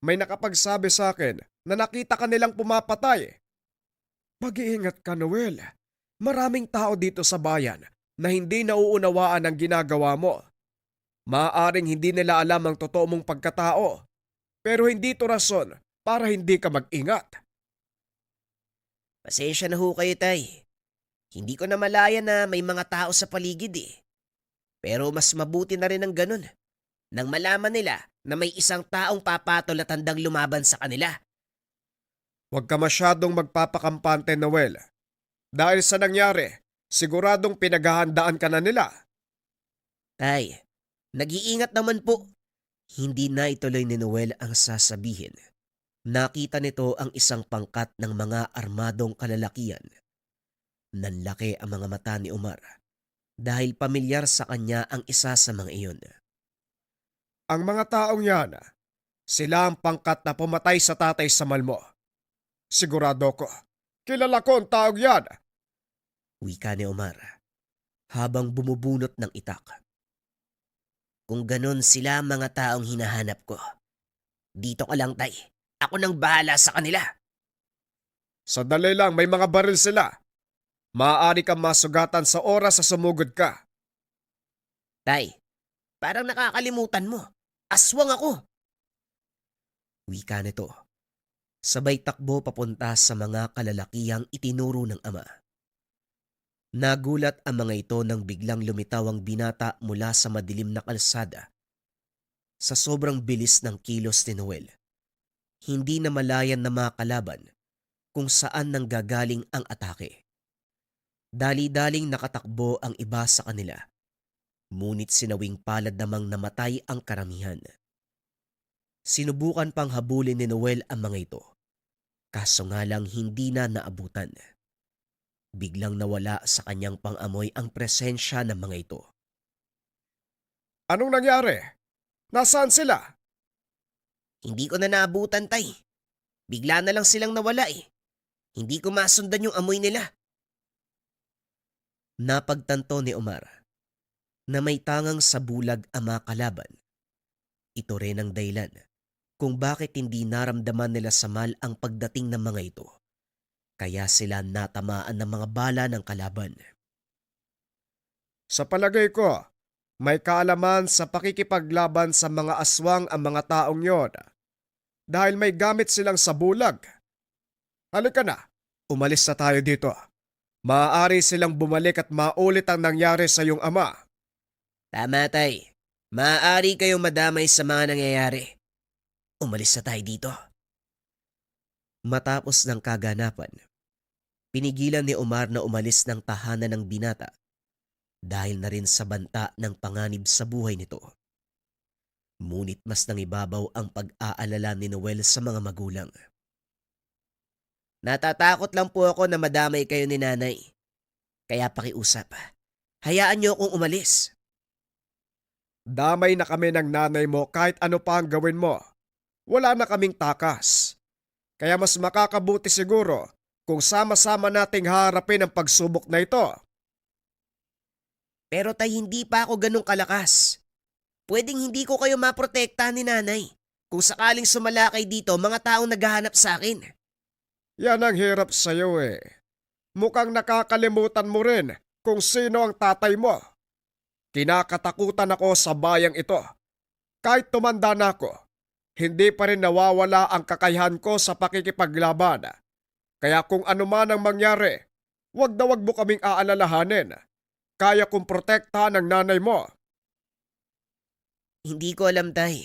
May nakapagsabi sa akin na nakita ka nilang pumapatay. Mag-iingat ka, Noel. Maraming tao dito sa bayan na hindi nauunawaan ang ginagawa mo. Maaaring hindi nila alam ang totoo mong pagkatao. Pero hindi to rason para hindi ka mag-ingat. Pasensya na ho kayo, Tay. Hindi ko na malaya na may mga tao sa paligid eh. Pero mas mabuti na rin ang ganun. Nang malaman nila na may isang taong papatol at handang lumaban sa kanila. Huwag ka masyadong magpapakampante, Noel. Dahil sa nangyari, siguradong pinaghahandaan ka na nila. Tay, nag-iingat naman po. Hindi na ituloy ni Noel ang sasabihin. Nakita nito ang isang pangkat ng mga armadong kalalakian. Nanlaki ang mga mata ni Omar dahil pamilyar sa kanya ang isa sa mga iyon. Ang mga taong yan, sila ang pangkat na pumatay sa tatay Samal mo. Sigurado ko, kilala ko ang taong yan. Wika ni Omar habang bumubunot ng itak. Kung ganon sila ang mga taong hinahanap ko, dito ka lang, tay. Ako nang bahala sa kanila. Sandali lang, may mga baril sila. Maaari kang masugatan sa oras sa sumugod ka. Tay, parang nakakalimutan mo. Aswang ako. Wika nito. Sabay takbo papunta sa mga kalalakihang itinuro ng ama. Nagulat ang mga ito nang biglang lumitaw ang binata mula sa madilim na kalsada. Sa sobrang bilis ng kilos ni Noel, hindi na malayan na makalaban kung saan nanggagaling ang atake. Dali-daling nakatakbo ang iba sa kanila, ngunit sinawing palad namang namatay ang karamihan. Sinubukan pang habulin ni Noel ang mga ito, kaso nga lang hindi na naabutan. Biglang nawala sa kanyang pang-amoy ang presensya ng mga ito. Anong nangyari? Nasaan sila? Hindi ko na naabutan, tay. Bigla na lang silang nawala eh. Hindi ko masundan yung amoy nila. Napagtanto ni Omar na may tangang sa bulag ang mga kalaban. Ito rin ang dahilan kung bakit hindi naramdaman nila Samal ang pagdating ng mga ito. Kaya sila natamaan ng mga bala ng kalaban. Sa palagay ko, may kaalaman sa pakikipaglaban sa mga aswang ang mga taong yon. Dahil may gamit silang sabulag. Halika na, umalis na tayo dito. Maaari silang bumalik at maulit ang nangyari sa iyong ama. Tama, tay. Maaari kayong madamay sa mga nangyayari. Umalis na tayo dito. Matapos ng kaganapan, pinigilan ni Omar na umalis ng tahanan ng binata dahil na rin sa banta ng panganib sa buhay nito. Ngunit mas nangibabaw ang pag-aalala ni Noel sa mga magulang. Natatakot lang po ako na madamay kayo ni nanay. Kaya pakiusap, hayaan niyo akong umalis. Damay na kami ng nanay mo kahit ano pa ang gawin mo. Wala na kaming takas. Kaya mas makakabuti siguro kung sama-sama nating harapin ang pagsubok na ito. Pero tay, hindi pa ako ganong kalakas. Pwedeng hindi ko kayo maprotektahan ni nanay. Kung sakaling sumalakay dito, mga taong naghahanap sa akin. Yan ang hirap sa'yo eh. Mukhang nakakalimutan mo rin kung sino ang tatay mo. Kinakatakutan ako sa bayang ito. Kahit tumanda na ako, hindi pa rin nawawala ang kakayahan ko sa pakikipaglaban. Kaya kung ano man ang mangyari, wag na wag mo kaming aalalahanin. Kaya kong protektahan ang nanay mo. Hindi ko alam, tay.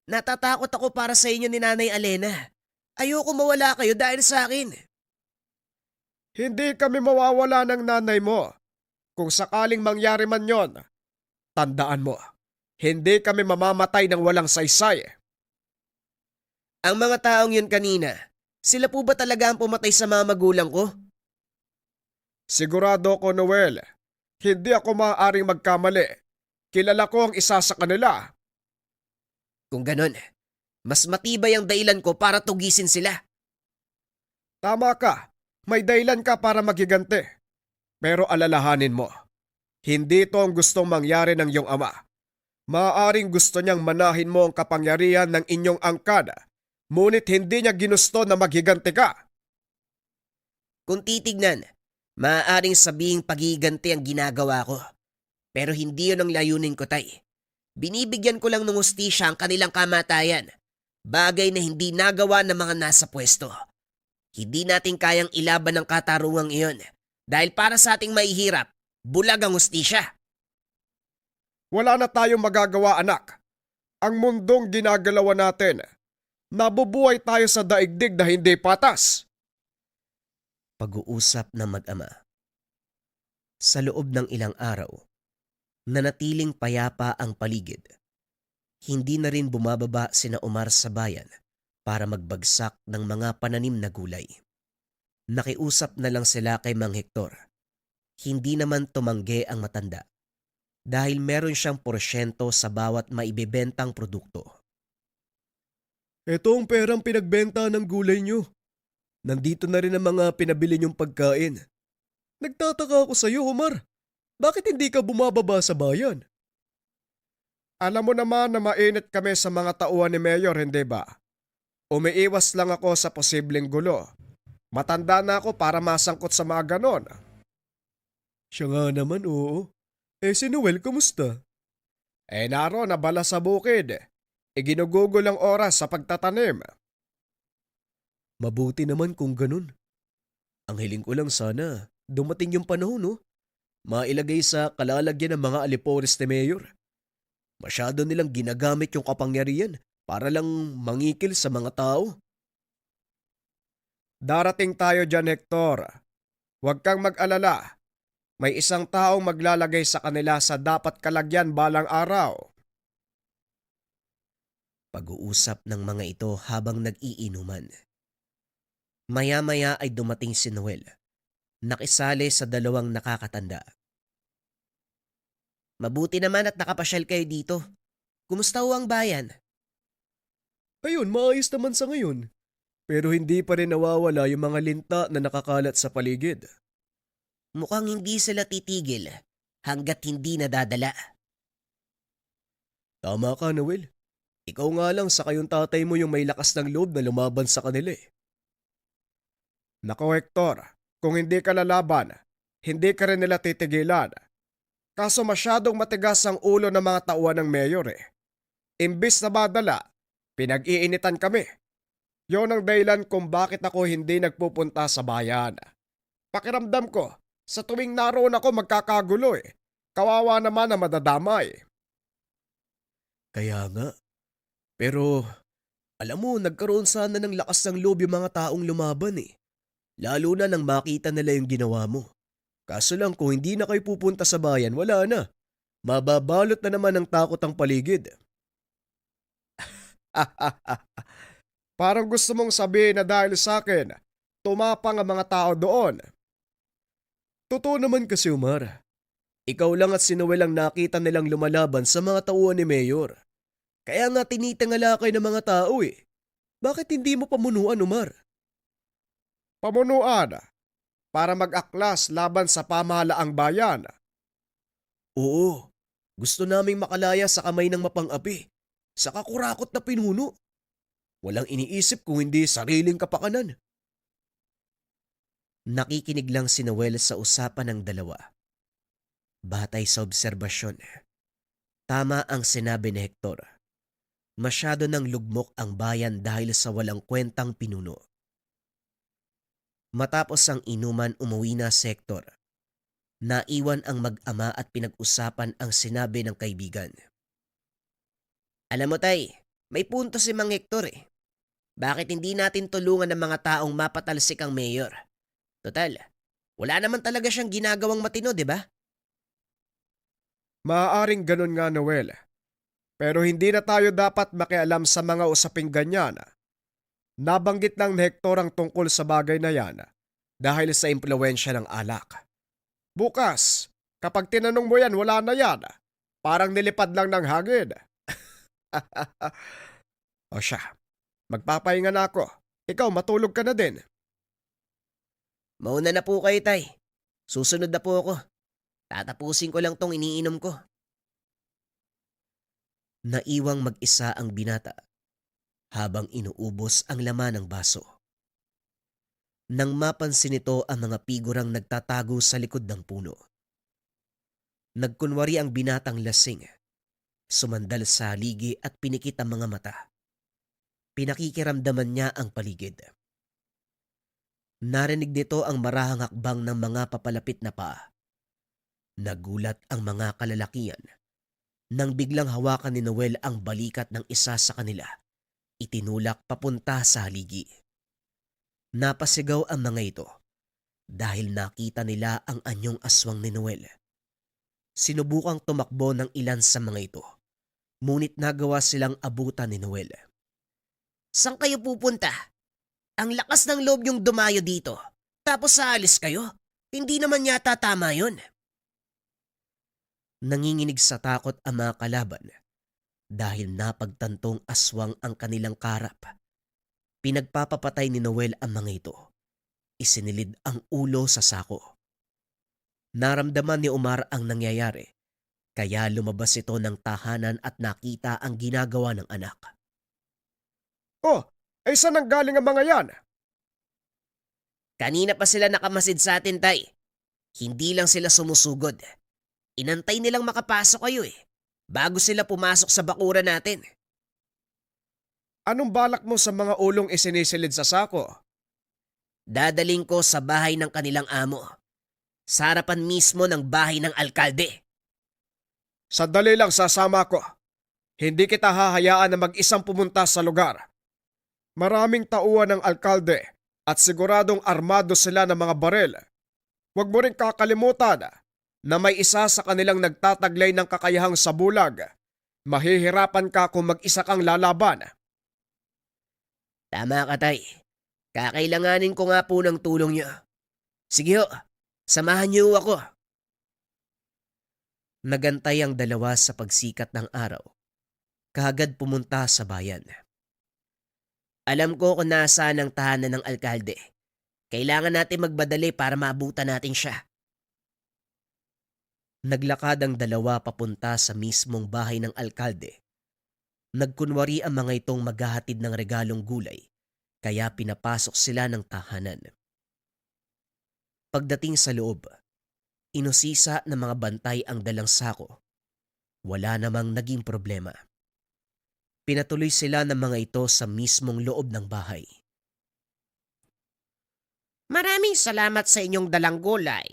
Natatakot ako para sa inyo ni Nanay Alena. Ayoko mawala kayo dahil sa akin. Hindi kami mawawala ng nanay mo. Kung sakaling mangyari man yon, tandaan mo, hindi kami mamamatay ng walang saysay. Ang mga taong yun kanina, sila po ba talaga ang pumatay sa mga magulang ko? Sigurado ko, Noel, hindi ako maaaring magkamali. Kilala ko ang isa sa kanila. Kung ganon, mas matibay ang dahilan ko para tugisin sila. Tama ka, may dahilan ka para maghiganti. Pero alalahanin mo, hindi ito ang gustong mangyari ng iyong ama. Maaaring gusto niyang manahin mo ang kapangyarihan ng inyong angkad, ngunit hindi niya ginusto na maghiganti ka. Kung titignan, maaaring sabihing paghiganti ang ginagawa ko. Pero hindi yun ang layunin ko, tay. Binibigyan ko lang ng hustisya ang kanilang kamatayan. Bagay na hindi nagawa ng mga nasa pwesto. Hindi natin kayang ilaban ng katarungang iyon. Dahil para sa ating mahihirap, bulag ang hustisya. Wala na tayong magagawa, anak. Ang mundong ginagalawan natin, nabubuhay tayo sa daigdig na hindi patas. Pag-uusap ng mag-ama. Sa loob ng ilang araw, nanatiling payapa ang paligid. Hindi na rin bumababa sina Omar sa bayan para magbagsak ng mga pananim na gulay. Nakiusap na lang sila kay Mang Hector. Hindi naman tumanggi ang matanda dahil meron siyang porsyento sa bawat maibebentang produkto. Ito ang perang pinagbenta ng gulay nyo. Nandito na rin ang mga pinabili nyong pagkain. Nagtataka ako sa'yo, Omar. Bakit hindi ka bumababa sa bayan? Alam mo naman na mainit kami sa mga tauhan ni Mayor, hindi ba? Umiiwas lang ako sa posibleng gulo. Matanda na ako para masangkot sa mga ganon. Siya nga naman, oo. Si Noel, kamusta? Naroon, nabala sa bukid. Ginugugol ang oras sa pagtatanim. Mabuti naman kung ganun. Ang hiling ko lang sana, dumating yung panahon, no? Mailagay sa kalalagyan ng mga alipores ni Mayor. Masyado nilang ginagamit yung kapangyarihan para lang mangikil sa mga tao. Darating tayo dyan, Hector. Huwag kang mag-alala. May isang taong maglalagay sa kanila sa dapat kalagyan balang araw. Pag-uusap ng mga ito habang nag-iinuman. Maya-maya ay dumating si Noel. Nakisali sa dalawang nakakatanda. Mabuti naman at nakapasyal kayo dito. Kumusta ho ang bayan? Ayun, maayos naman sa ngayon. Pero hindi pa rin nawawala yung mga linta na nakakalat sa paligid. Mukhang hindi sila titigil hanggat hindi nadadala. Tama ka, Noel. Ikaw nga lang sa kayong tatay mo yung may lakas ng loob na lumaban sa kanila eh. Nako, Hector, kung hindi ka lalaban, hindi ka rin nila titigilan. Kaso masyadong matigas ang ulo ng mga tauhan ng mayor eh. Imbis na badala, pinag-iinitan kami. Yon ang dahilan kung bakit ako hindi nagpupunta sa bayan. Pakiramdam ko, sa tuwing naroon ako magkakagulo eh. Kawawa naman na madadamay. Kaya nga. Pero, alam mo, nagkaroon sana ng lakas ng loob yung mga taong lumaban eh. Lalo na nang makita nila yung ginawa mo. Kaso lang kung hindi na kayo pupunta sa bayan, wala na. Mababalot na naman ng takot ang paligid. Parang gusto mong sabihin na dahil sa akin, tumapang ang mga tao doon. Totoo naman kasi, Umar. Ikaw lang at si Noel ang nakita nilang lumalaban sa mga tauhan ni Mayor. Kaya nga tinitangala kayo ng mga tao eh. Bakit hindi mo pamunuan, Umar? Pamunuan? Para mag-aklas laban sa pamahalaang bayan? Oo. Gusto naming makalaya sa kamay ng mapang-api. Sa kakurakot na pinuno. Walang iniisip kung hindi sariling kapakanan. Nakikinig lang si Noel sa usapan ng dalawa. Batay sa obserbasyon, tama ang sinabi ni Hector. Masyado nang lugmok ang bayan dahil sa walang kwentang pinuno. Matapos ang inuman, umuwi na si Hector. Naiwan ang mag-ama at pinag-usapan ang sinabi ng kaibigan. Alam mo tay, may punto si Mang Hector eh. Bakit hindi natin tulungan ng mga taong mapatalsik ang mayor? Total, wala naman talaga siyang ginagawang matino, di ba? Maaaring ganun nga, Noel. Pero hindi na tayo dapat makialam sa mga usaping ganyan. Nabanggit lang ni Hector ang tungkol sa bagay na yan dahil sa impluwensya ng alak. Bukas, kapag tinanong mo yan, wala na yan. Parang nilipad lang ng hangin. O siya, magpapahinga na ako. Ikaw, matulog ka na din. Mauna na po kayo tay. Susunod na po ako. Tatapusin ko lang tong iniinom ko. Naiwang mag-isa ang binata habang inuubos ang laman ng baso. Nang mapansin nito ang mga figurang nagtatago sa likod ng puno. Nagkunwari ang binatang lasing. Sumandal sa haligi at pinikit ang mga mata. Pinakikiramdaman niya ang paligid. Narinig nito ang marahang hakbang ng mga papalapit na paa. Nagulat ang mga kalalakian nang biglang hawakan ni Noel ang balikat ng isa sa kanila. Itinulak papunta sa haligi. Napasigaw ang mga ito dahil nakita nila ang anyong aswang ni Noel. Sinubukang tumakbo ng ilan sa mga ito, ngunit nagawa silang abutan ni Noel. Saan kayo pupunta? Ang lakas ng loob yung dumayo dito. Tapos aalis kayo? Hindi naman yata tama yun. Nanginginig sa takot ang mga kalaban dahil napagtantong aswang ang kanilang karap. Pinagpapapatay ni Noel ang mga ito. Isinilid ang ulo sa sako. Naramdaman ni Omar ang nangyayari, kaya lumabas ito ng tahanan at nakita ang ginagawa ng anak. Oh, ay saan ang galing ang mga yan? Kanina pa sila nakamasid sa atin, Tay. Hindi lang sila sumusugod. Inantay nilang makapasok kayo bago sila pumasok sa bakuran natin. Anong balak mo sa mga ulong isinisilid sa sako? Dadaling ko sa bahay ng kanilang amo. Sa harapan mismo ng bahay ng alkalde. Sandali lang, sasama ko. Hindi kita hahayaan na mag-isang pumunta sa lugar. Maraming tauhan ng alkalde at siguradong armado sila ng mga baril. Huwag mo rin kakalimutan na may isa sa kanilang nagtataglay ng kakayahang sa bulag. Mahihirapan ka kung mag-isa kang lalaban. Tama ka, Tay. Kakailanganin ko nga po ng tulong niyo. Sige ho, samahan niyo ako. Nagantay ang dalawa sa pagsikat ng araw. Kaagad pumunta sa bayan. Alam ko kung nasaan ang tahanan ng alkalde. Kailangan natin magbadali para maabutan natin siya. Naglakad ang dalawa papunta sa mismong bahay ng alkalde. Nagkunwari ang mga itong maghahatid ng regalong gulay, kaya pinapasok sila ng tahanan. Pagdating sa loob, inusisa ng mga bantay ang dalang sako. Wala namang naging problema. Pinatuloy sila ng mga ito sa mismong loob ng bahay. Maraming salamat sa inyong dalang gulay.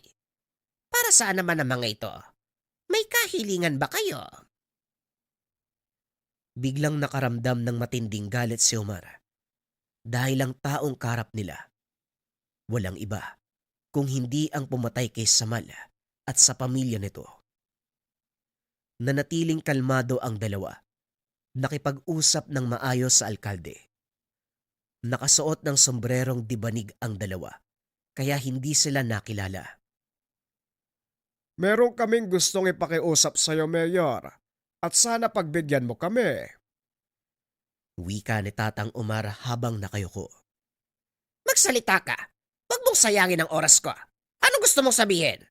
Para saan naman ang mga ito? May kahilingan ba kayo? Biglang nakaramdam ng matinding galit si Omar. Dahil ang taong karap nila, walang iba kung hindi ang pumatay kay Samal at sa pamilya nito. Nanatiling kalmado ang dalawa. Nakipag-usap ng maayos sa alkalde. Nakasuot ng sombrerong dibanig ang dalawa, kaya hindi sila nakilala. Meron kaming gustong ipakiusap sa iyo, Mayor, at sana pagbigyan mo kami. Wika ni Tatang Omar habang nakayuko. Magsalita ka. Huwag mong sayangin ang oras ko. Ano gusto mong sabihin?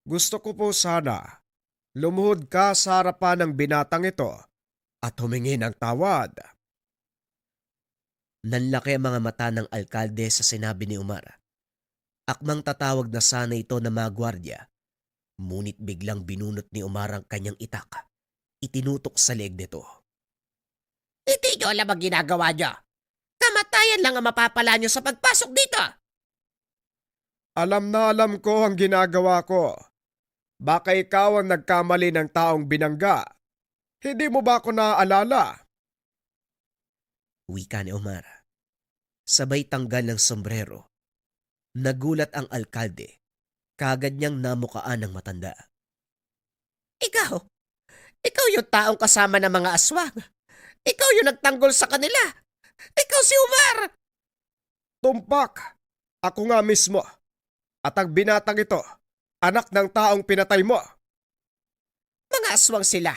Gusto ko po sana lumuhod ka sa harapan ng binatang ito at humingi ng tawad. Nanlaki ang mga mata ng alkalde sa sinabi ni Omar. Akmang tatawag na sana ito ng mga gwardya, ngunit biglang binunot ni Omar ang kanyang itak. Itinutok sa leeg nito. Hindi nyo alam ang ginagawa nyo. Kamatayan lang ang mapapala nyo sa pagpasok dito. Alam na alam ko ang ginagawa ko. Baka ikaw ang nagkamali ng taong binangga. Hindi mo ba ako naaalala? Wika ni Omar. Sabay tanggal ng sombrero. Nagulat ang alkalde. Kaagad niyang namukaan ng matanda. Ikaw yung taong kasama ng mga aswang. Ikaw yung nagtanggol sa kanila. Ikaw si Omar. Tumpak! Ako nga mismo. At ang binatang ito, anak ng taong pinatay mo. Mga aswang sila.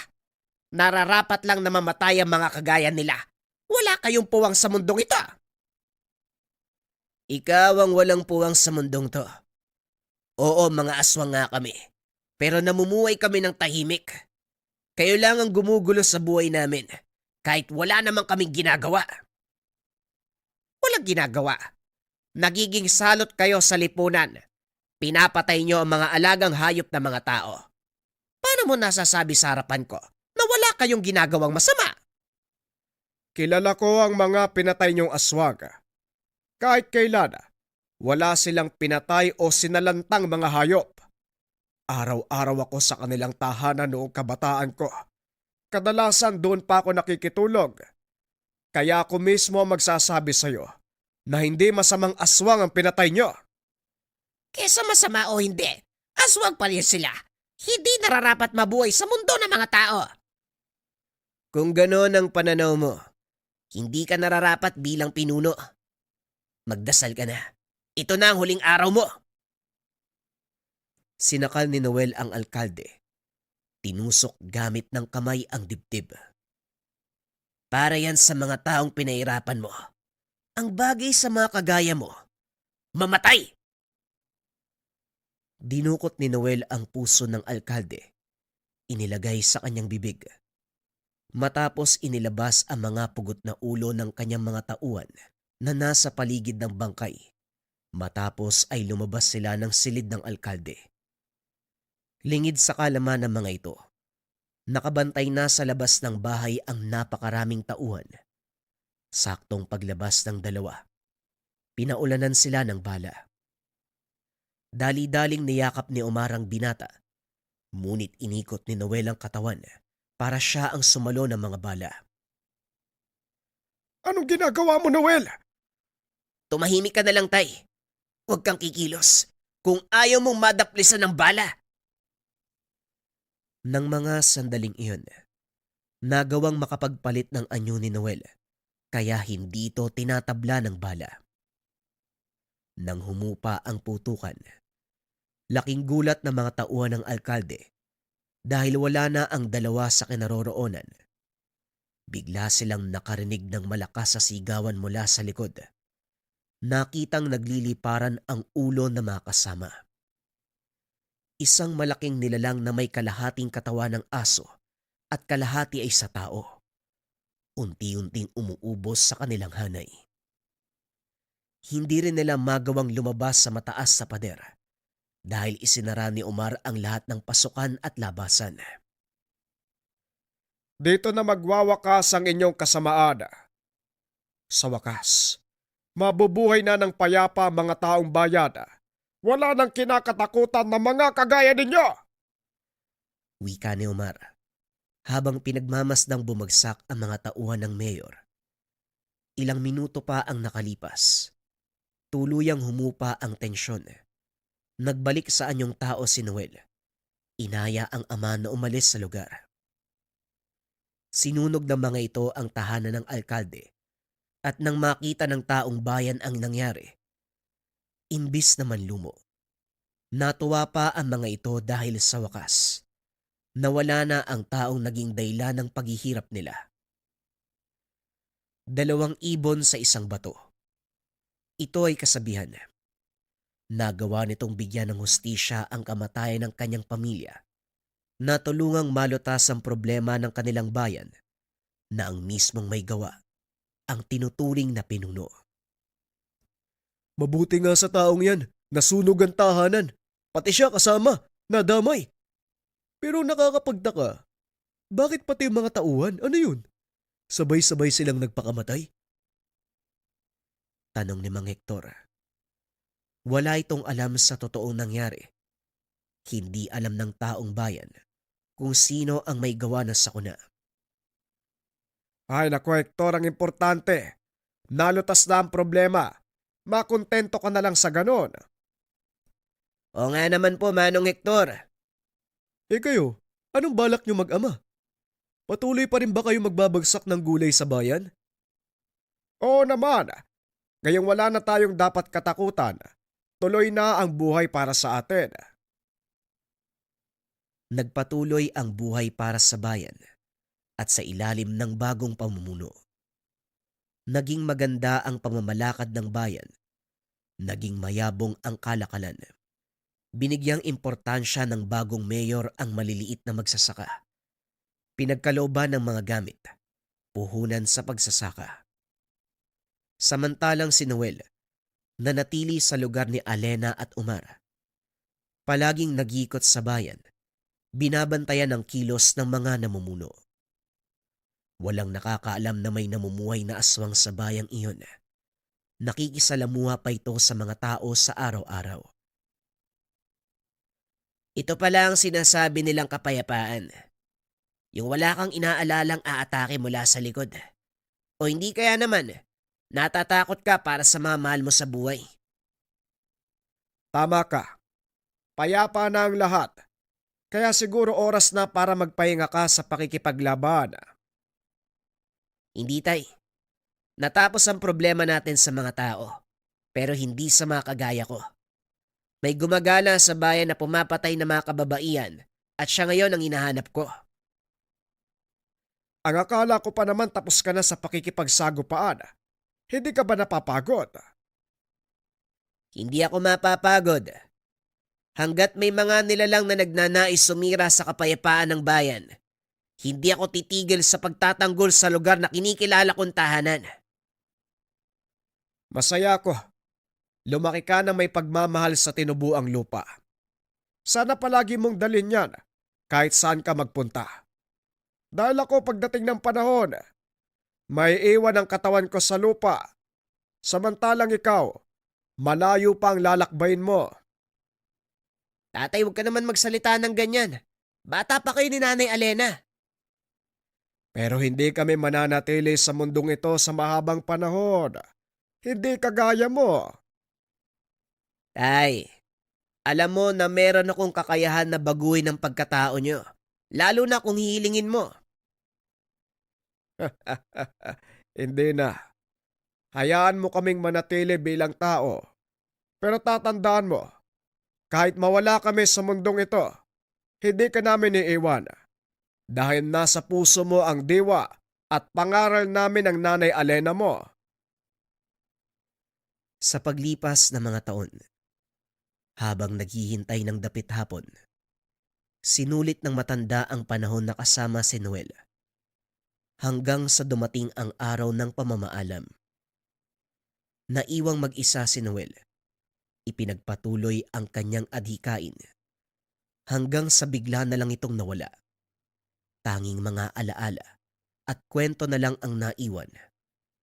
Nararapat lang na mamatay ang mga kagaya nila. Wala kayong puwang sa mundong ito. Ikaw ang walang puwang sa mundong to. Oo, mga aswang nga kami. Pero namumuhay kami ng tahimik. Kayo lang ang gumugulo sa buhay namin. Kahit wala namang kaming ginagawa. Walang ginagawa. Nagiging salot kayo sa lipunan. Pinapatay nyo ang mga alagang hayop na mga tao. Paano mo nasasabi sa harapan ko na wala kayong ginagawang masama? Kilala ko ang mga pinatay niyong aswang. Kahit kailan, wala silang pinatay o sinalantang mga hayop. Araw-araw ako sa kanilang tahanan noong kabataan ko. Kadalasan doon pa ako nakikitulog. Kaya ako mismo ang magsasabi sa iyo na hindi masamang aswang ang pinatay niyo. Kesa masama o hindi, aswang pa rin sila. Hindi nararapat mabuhay sa mundo ng mga tao. Kung ganon ang pananaw mo, hindi ka nararapat bilang pinuno. Magdasal ka na. Ito na ang huling araw mo. Sinakal ni Noel ang alkalde. Tinusok gamit ng kamay ang dibdib. Para yan sa mga taong pinahirapan mo. Ang bagay sa mga kagaya mo, mamatay! Dinukot ni Noel ang puso ng alkalde. Inilagay sa kanyang bibig. Matapos inilabas ang mga pugot na ulo ng kanyang mga tauhan na nasa paligid ng bangkay. Matapos ay lumabas sila ng silid ng alkalde. Lingid sa kalaman ng mga ito, nakabantay na sa labas ng bahay ang napakaraming tauhan. Saktong paglabas ng dalawa, pinaulanan sila ng bala. Dali-daling niyakap ni Omar ang binata, ngunit inikot ni Noel ang katawan para siya ang sumalo ng mga bala. Anong ginagawa mo, Noel? Tumahimik ka na lang, Tay. Huwag kang kikilos. Kung ayaw mong madaplisan ng bala. Nang mga sandaling iyon, nagawang makapagpalit ng anyo ni Noel, kaya hindi ito tinatabla ng bala. Nang humupa ang putukan, laking gulat ng mga tauhan ng alkalde dahil wala na ang dalawa sa kinaroroonan. Bigla silang nakarinig ng malakas sa sigawan mula sa likod. Nakitang nagliliparan ang ulo ng mga kasama. Isang malaking nilalang na may kalahating katawan ng aso at kalahati ay sa tao. Unti-unting umuubos sa kanilang hanay. Hindi rin nila magawang lumabas sa mataas sa pader dahil isinara ni Omar ang lahat ng pasukan at labasan. Dito na magwawakas ang inyong kasamaan. Sa wakas, mabubuhay na ng payapa mga taong bayan. Wala nang kinakatakutan ng mga kagaya ninyo! Wika ni Omar habang pinagmamasdang bumagsak ang mga tauhan ng mayor. Ilang minuto pa ang nakalipas. Tuluyang humupa ang tensyon. Nagbalik sa anyong tao si Noel. Inaya ang ama na umalis sa lugar. Sinunog ng mga ito ang tahanan ng alkalde at nang makita ng taong bayan ang nangyari, imbis na manlumo, natuwa pa ang mga ito dahil sa wakas, nawala na ang taong naging dahilan ng paghihirap nila. 2 ibon sa isang bato. Ito ay kasabihan. Nagawa nitong bigyan ng hustisya ang kamatayan ng kanyang pamilya na tulungang malutas ang problema ng kanilang bayan na ang mismong may gawa ang tinuturing na pinuno. Mabuti nga sa taong yan, nasunog ang tahanan. Pati siya kasama, nadamay. Pero nakakapagtaka, bakit pati yung mga tauhan, ano yun? Sabay-sabay silang nagpakamatay? Tanong ni Mang Hector. Wala itong alam sa totoong nangyari. Hindi alam ng taong bayan kung sino ang may gawa ng sakuna. Ay naku, Hector, ang importante. Nalutas na ang problema. Makontento ka na lang sa ganon. O nga naman po, Manong Hector. Eh kayo, anong balak nyo mag-ama? Patuloy pa rin ba kayo magbabagsak ng gulay sa bayan? Oo naman. Ngayong wala na tayong dapat katakutan. Tuloy na ang buhay para sa atin. Nagpatuloy ang buhay para sa bayan at sa ilalim ng bagong pamumuno. Naging maganda ang pamamalakad ng bayan. Naging mayabong ang kalakalan. Binigyang importansya ng bagong mayor ang maliliit na magsasaka. Pinagkalooban ng mga gamit, puhunan sa pagsasaka. Samantalang si Noel, nanatili sa lugar ni Alena at Omar. Palaging nag-ikot sa bayan, binabantayan ang kilos ng mga namumuno. Walang nakakaalam na may namumuhay na aswang sa bayang iyon. Nakikisalamuha pa ito sa mga tao sa araw-araw. Ito pala ang sinasabi nilang kapayapaan. Yung wala kang inaalalang aatake mula sa likod. O hindi kaya naman, natatakot ka para sa mga mahal mo sa buhay. Tama ka. Payapa na ang lahat. Kaya siguro oras na para magpahinga ka sa pakikipaglaban. Hindi tay. Natapos ang problema natin sa mga tao. Pero hindi sa mga kagaya ko. May gumagala sa bayan na pumapatay ng mga kababaihan at siya ngayon ang hinahanap ko. Ang akala ko pa naman tapos ka na sa pakikipagsagupaan. Hindi ka ba napapagod? Hindi ako mapapagod. Hanggat may mga nilalang na nagnanais sumira sa kapayapaan ng bayan, hindi ako titigil sa pagtatanggol sa lugar na kinikilala kong tahanan. Masaya ko. Lumaki ka na may pagmamahal sa tinubuang lupa. Sana palagi mong dalhin yan kahit saan ka magpunta. Dahil ako pagdating ng panahon, may iwan ang katawan ko sa lupa. Samantalang ikaw, malayo pa ang lalakbayin mo. Tatay, huwag ka naman magsalita ng ganyan. Bata pa kayo ni Nanay Alena. Pero hindi kami mananatili sa mundong ito sa mahabang panahon. Hindi kagaya mo. Tay, alam mo na meron akong kakayahan na baguhin ang pagkatao nyo. Lalo na kung hihilingin mo. Hindi na. Hayaan mo kaming manatili bilang tao. Pero tatandaan mo, kahit mawala kami sa mundong ito, hindi ka namin iiwan. Dahil nasa puso mo ang diwa at pangaral namin ang Nanay Alena mo. Sa paglipas ng mga taon, habang naghihintay ng dapit hapon, sinulit ng matanda ang panahon na kasama si Noel. Hanggang sa dumating ang araw ng pamamaalam. Naiwang mag-isa si Noel. Ipinagpatuloy ang kanyang adhikain. Hanggang sa bigla na lang itong nawala. Tanging mga alaala at kwento na lang ang naiwan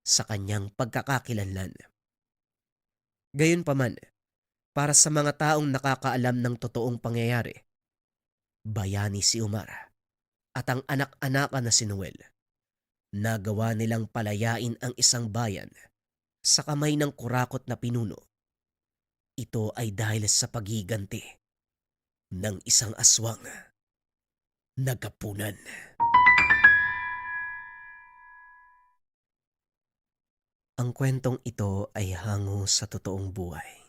sa kanyang pagkakakilanlan. Gayunpaman, para sa mga taong nakakaalam ng totoong pangyayari, bayani si Umar at ang anak-anakan na si Noel. Nagawa nilang palayain ang isang bayan sa kamay ng kurakot na pinuno. Ito ay dahil sa paghiganti ng isang aswang na gapunan. Ang kwentong ito ay hango sa totoong buhay.